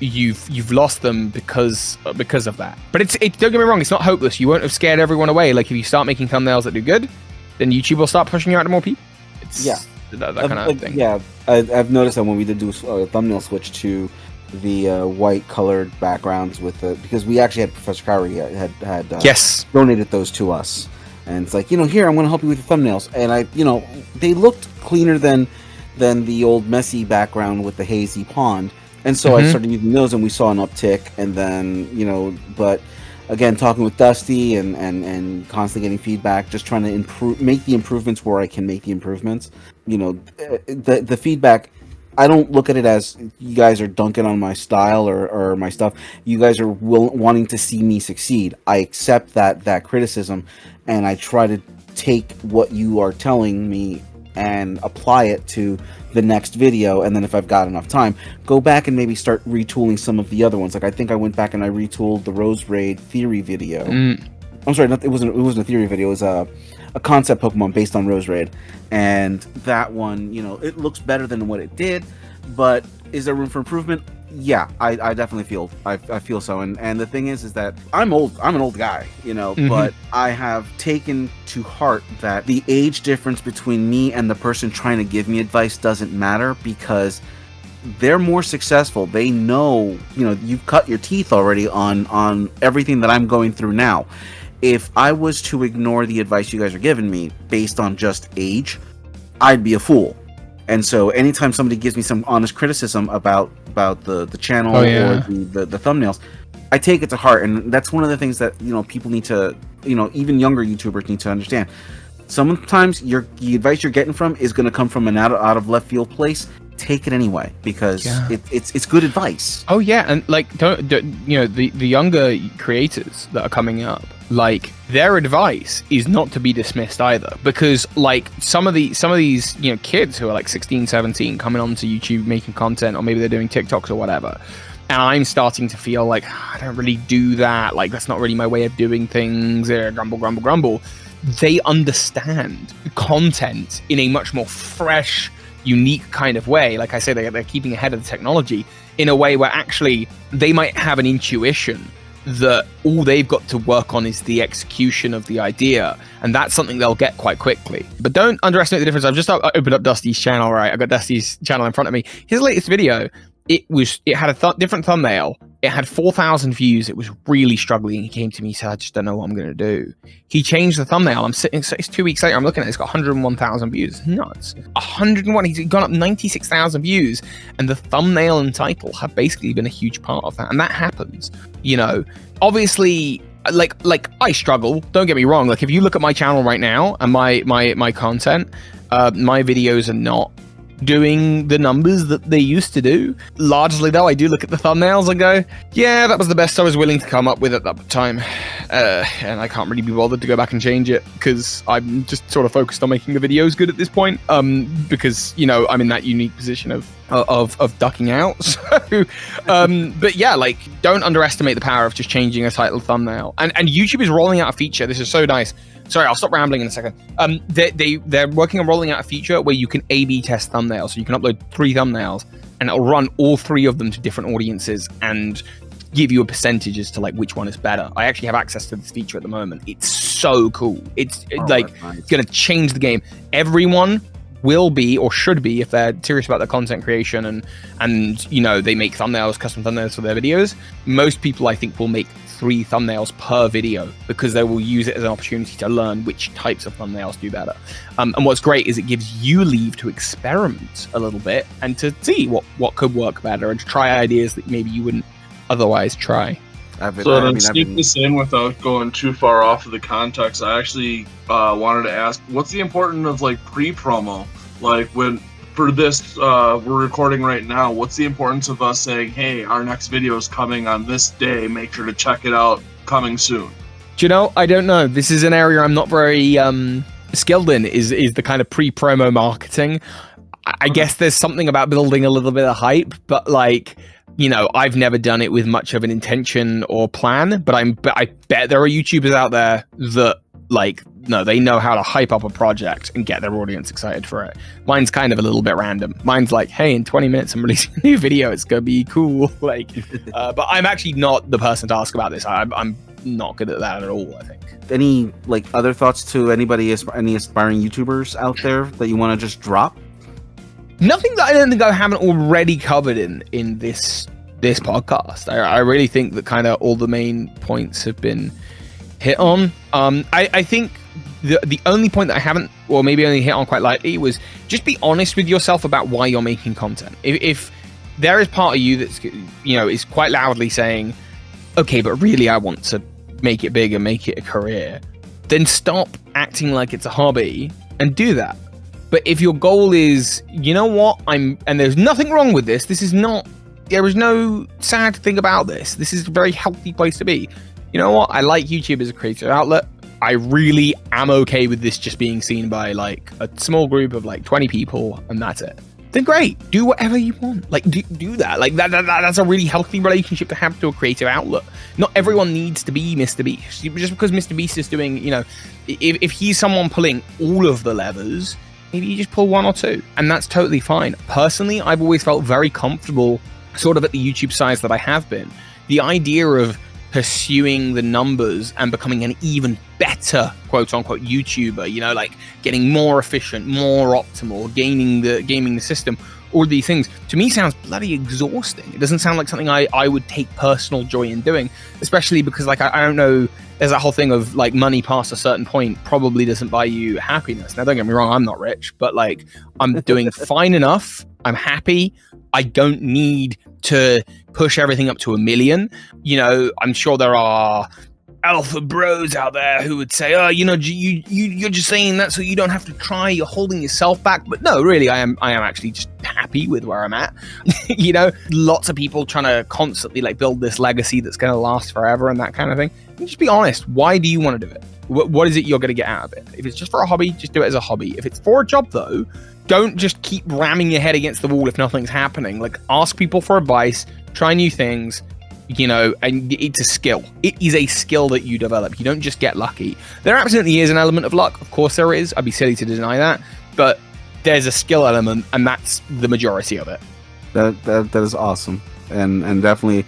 you've lost them because of that. But it's don't get me wrong, it's not hopeless. You won't have scared everyone away. Like, if you start making thumbnails that do good, then YouTube will start pushing you out to more people. It's that kind of thing. Yeah, I've noticed that when we did do a thumbnail switch to the white colored backgrounds with because we actually had Professor Kyrie had donated those to us, and it's like, here, I'm going to help you with your thumbnails, and they looked cleaner than the old messy background with the hazy pond, and so I started using those, and we saw an uptick. And then but again, talking with Dusty and constantly getting feedback, just trying to make the improvements where I can make the improvements. The feedback, I don't look at it as you guys are dunking on my style or my stuff. You guys are wanting to see me succeed. I accept that criticism, and I try to take what you are telling me and apply it to the next video, and then if I've got enough time, go back and maybe start retooling some of the other ones. Like I think I went back and I retooled the Rose Raid theory video. I'm sorry, it wasn't a theory video. It was a concept Pokemon based on Rose Raid, and that one, you know, it looks better than what it did, but is there room for improvement? Yeah, I definitely feel I feel so, and the thing is that I'm an old guy, you know, but I have taken to heart that the age difference between me and the person trying to give me advice doesn't matter, because they're more successful. They know, you know, you've cut your teeth already on everything that I'm going through now. If I was to ignore the advice you guys are giving me based on just age, I'd be a fool. And so anytime somebody gives me some honest criticism about the channel or the thumbnails, I take it to heart. And that's one of the things that, you know, people need to, you know, even younger YouTubers need to understand. Sometimes the advice you're getting from is going to come from an out of left field place. Take it anyway, because it's good advice. Oh yeah, and like don't you know, the younger creators that are coming up, like their advice is not to be dismissed either, because like some of these, you know, kids who are like 16, 17 coming onto YouTube making content, or maybe they're doing TikToks or whatever, and I'm starting to feel like I don't really do that, like that's not really my way of doing things, grumble. They understand content in a much more fresh, unique kind of way. Like I say, they're keeping ahead of the technology in a way where actually they might have an intuition that all they've got to work on is the execution of the idea, and that's something they'll get quite quickly. But don't underestimate the difference. I've just opened up Dusty's channel, right? I've got Dusty's channel in front of me. His latest video, it had a different thumbnail. It had 4,000 views. It was really struggling. He came to me and said, I just don't know what I'm going to do. He changed the thumbnail. I'm sitting, it's 2 weeks later, I'm looking at it. It's got 101,000 views. It's nuts. 101. He's gone up 96,000 views. And the thumbnail and title have basically been a huge part of that. And that happens, you know. Obviously, like I struggle. Don't get me wrong. Like if you look at my channel right now and my content, my videos are not doing the numbers that they used to do. Largely though, I do look at the thumbnails and go, yeah, that was the best I was willing to come up with at that time, and I can't really be bothered to go back and change it, because I'm just sort of focused on making the videos good at this point, because, you know, I'm in that unique position of ducking out. So but yeah, like don't underestimate the power of just changing a title thumbnail, and YouTube is rolling out a feature. This is so nice. Sorry, I'll stop rambling in a second. They're working on rolling out a feature where you can A/B test thumbnails. So you can upload 3 thumbnails, and it'll run all 3 of them to different audiences and give you a percentage as to like which one is better. I actually have access to this feature at the moment. It's so cool. It's nice. Gonna change the game. Everyone will be, or should be, if they're serious about their content creation and you know, they make thumbnails, custom thumbnails for their videos. Most people, I think, will make 3 thumbnails per video, because they will use it as an opportunity to learn which types of thumbnails do better. And what's great is it gives you leave to experiment a little bit and to see what could work better, and to try ideas that maybe you wouldn't otherwise try. To sneak this in without going too far off of the context, I actually wanted to ask, what's the importance of like pre-promo? Like when for this we're recording right now, what's the importance of us saying, hey, our next video is coming on this day, make sure to check it out, coming soon? Do you know, I don't know. This is an area I'm not very skilled in, is the kind of pre-promo marketing. I guess there's something about building a little bit of hype, but like, you know, I've never done it with much of an intention or plan, but I bet there are YouTubers out there that like, no, they know how to hype up a project and get their audience excited for it. Mine's kind of a little bit random. Mine's like, hey, in 20 minutes I'm releasing a new video, it's gonna be cool. Like, but I'm actually not the person to ask about this. I'm not good at that at all, I think. Any like other thoughts to anybody, any aspiring YouTubers out there that you want to just drop? Nothing that I don't think I haven't already covered in this podcast. I really think that kind of all the main points have been hit on. I think the only point that I haven't, or maybe only hit on quite lightly, was just be honest with yourself about why you're making content. If there is part of you that's, you know, is quite loudly saying, okay, but really I want to make it big and make it a career, then stop acting like it's a hobby and do that. But if your goal is, you know what, and there's nothing wrong with this, there is no sad thing about this. This is a very healthy place to be. You know what, I like YouTube as a creative outlet. I really am okay with this just being seen by like a small group of like 20 people, and that's it. Then great, do whatever you want. Like do that. Like that's a really healthy relationship to have to a creative outlet. Not everyone needs to be Mr. Beast. Just because Mr. Beast is doing, you know, if he's someone pulling all of the levers, maybe you just pull one or two, and that's totally fine. Personally, I've always felt very comfortable sort of at the YouTube size that I have been. The idea of pursuing the numbers and becoming an even better quote unquote YouTuber, you know, like getting more efficient, more optimal, gaming the system, all these things to me sounds bloody exhausting. It doesn't sound like something I would take personal joy in doing, especially because like I don't know, there's that whole thing of like money past a certain point probably doesn't buy you happiness. Now don't get me wrong, I'm not rich, but like I'm doing fine enough, I'm happy, I don't need to push everything up to 1 million. You know, I'm sure there are alpha bros out there who would say, oh, you know, you're just saying that so you don't have to try, you're holding yourself back. But no, really, I am actually just happy with where I'm at. You know, lots of people trying to constantly like build this legacy that's going to last forever and that kind of thing. And just be honest, why do you want to do it? What is it you're going to get out of it? If it's just for a hobby, just do it as a hobby. If it's for a job though, don't just keep ramming your head against the wall if nothing's happening. Like, ask people for advice, try new things, you know, and it's a skill. It is a skill that you develop. You don't just get lucky. There absolutely is an element of luck. Of course there is. I'd be silly to deny that. But there's a skill element, and that's the majority of it. That is awesome. And definitely,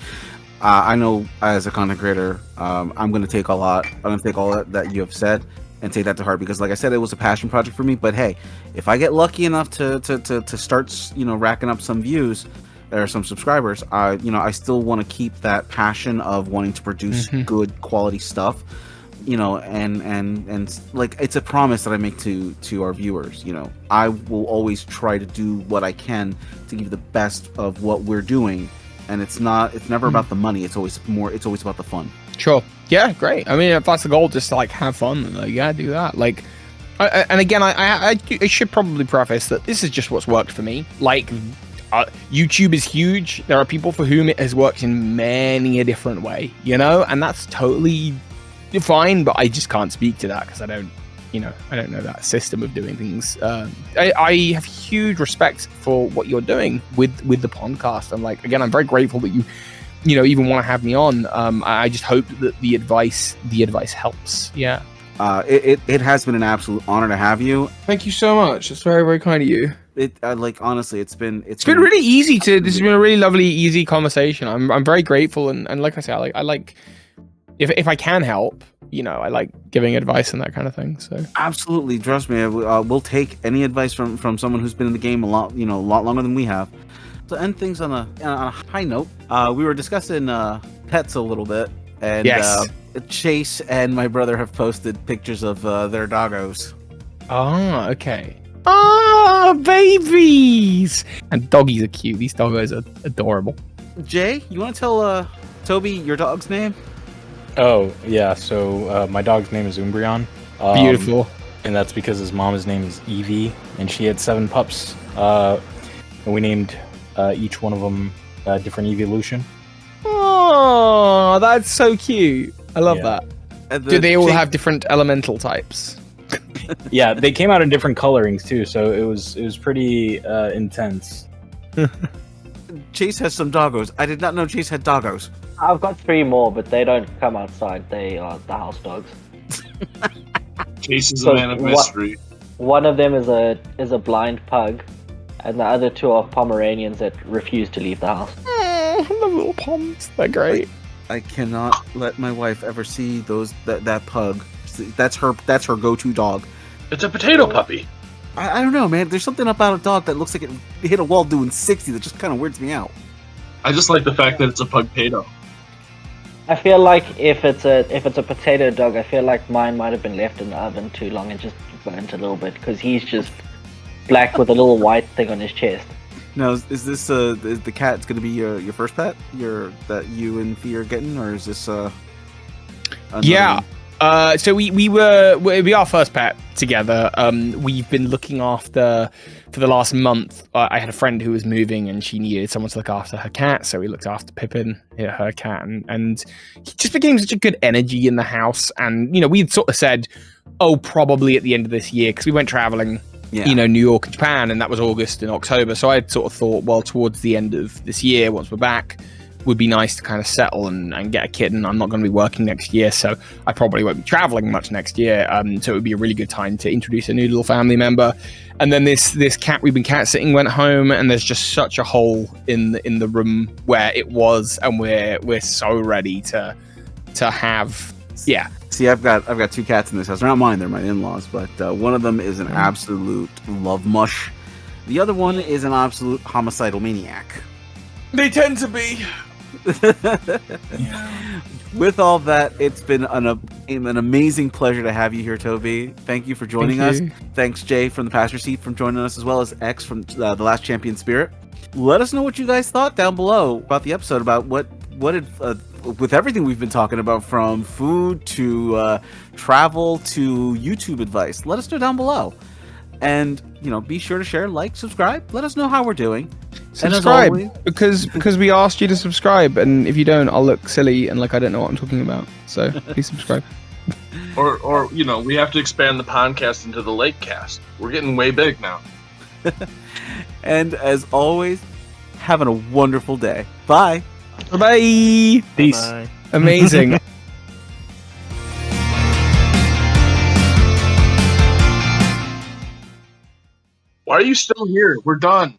I know as a content creator, I'm going to take a lot. I'm going to take all that you have said and take that to heart, because like I said, it was a passion project for me. But hey, if I get lucky enough to start, you know, racking up some views or some subscribers, I still want to keep that passion of wanting to produce good quality stuff, you know, and like, it's a promise that I make to our viewers. You know, I will always try to do what I can to give the best of what we're doing, and it's never about the money. It's always about the fun. Sure. Yeah, great. I mean, if that's the goal, just to like have fun, then like, yeah, do that. Like, and again, I should probably preface that this is just what's worked for me. Like, YouTube is huge. There are people for whom it has worked in many a different way, you know, and that's totally fine. But I just can't speak to that because I don't know that system of doing things. I have huge respect for what you're doing with the podcast, and like, again, I'm very grateful that you know, even want to have me on. I just hope that the advice helps. Yeah. It has been an absolute honor to have you. Thank you so much. It's very, very kind of you. Like, honestly, it's been really easy to. This has been a really lovely, easy conversation. I'm very grateful, and like I say, I like if I can help, you know, I like giving advice and that kind of thing. So absolutely, trust me, we'll take any advice from someone who's been in the game a lot longer than we have. To end things on a high note, we were discussing pets a little bit, and yes. Chase and my brother have posted pictures of their doggos. Oh, okay. Ah, babies! And doggies are cute. These doggos are adorable. Jay, you want to tell Toby your dog's name? Oh, yeah. So my dog's name is Umbreon. Beautiful. And that's because his mom's name is Evie, and she had 7 pups. And we named each one of them a different evolution. Oh, that's so cute. I love that. Do they all have different elemental types? Yeah, they came out in different colorings too, so it was pretty intense. Chase has some doggos. I did not know Chase had doggos. I've got 3 more, but they don't come outside. They are the house dogs. Chase is a man of mystery. One of them is a blind pug, and the other 2 are Pomeranians that refuse to leave the house. The little poms, they're great. I cannot let my wife ever see that pug. That's her go-to dog. It's a potato puppy. I don't know, man. There's something about a dog that looks like it hit a wall doing 60 that just kind of weirds me out. I just like the fact that it's a pug potato. I feel like if it's a potato dog, I feel like mine might have been left in the oven too long and just burnt a little bit, because he's just black with a little white thing on his chest. Now, is this is the cat going to be your first pet? That you and Fee are getting, or is this? Yeah. So it'd be our first pet together. We've been looking after for the last month. I had a friend who was moving and she needed someone to look after her cat, so we looked after Pippin, her cat, and he just became such a good energy in the house. And we'd sort of said, oh, probably at the end of this year, because we went traveling. New York and Japan, and that was August and October. So I sort of thought, well, towards the end of this year, once we're back, would be nice to kind of settle and get a kitten. I'm not going to be working next year, so I probably won't be traveling much next year. So it would be a really good time to introduce a new little family member. And then this cat we've been cat sitting went home, and there's just such a hole in the room where it was, and we're so ready to have. Yeah. See, I've got two cats in this house. They're not mine; they're my in-laws. But one of them is an absolute love mush. The other one is an absolute homicidal maniac. They tend to be. With all that, it's been an amazing pleasure to have you here, Toby. Thank you for joining us. Thanks, Jay from the passenger seat, from joining us, as well as X from the Last Champion Spirit. Let us know what you guys thought down below about the episode, about what with everything we've been talking about, from food to travel to YouTube advice. Let us know down below. And, be sure to share, like, subscribe. Let us know how we're doing. Subscribe, always, because we asked you to subscribe, and if you don't, I'll look silly and like I don't know what I'm talking about. So please subscribe. Or we have to expand the podcast into the Lake Cast. We're getting way big now. And as always, having a wonderful day. Bye. Bye. Peace. Bye. Amazing. Why are you still here? We're done.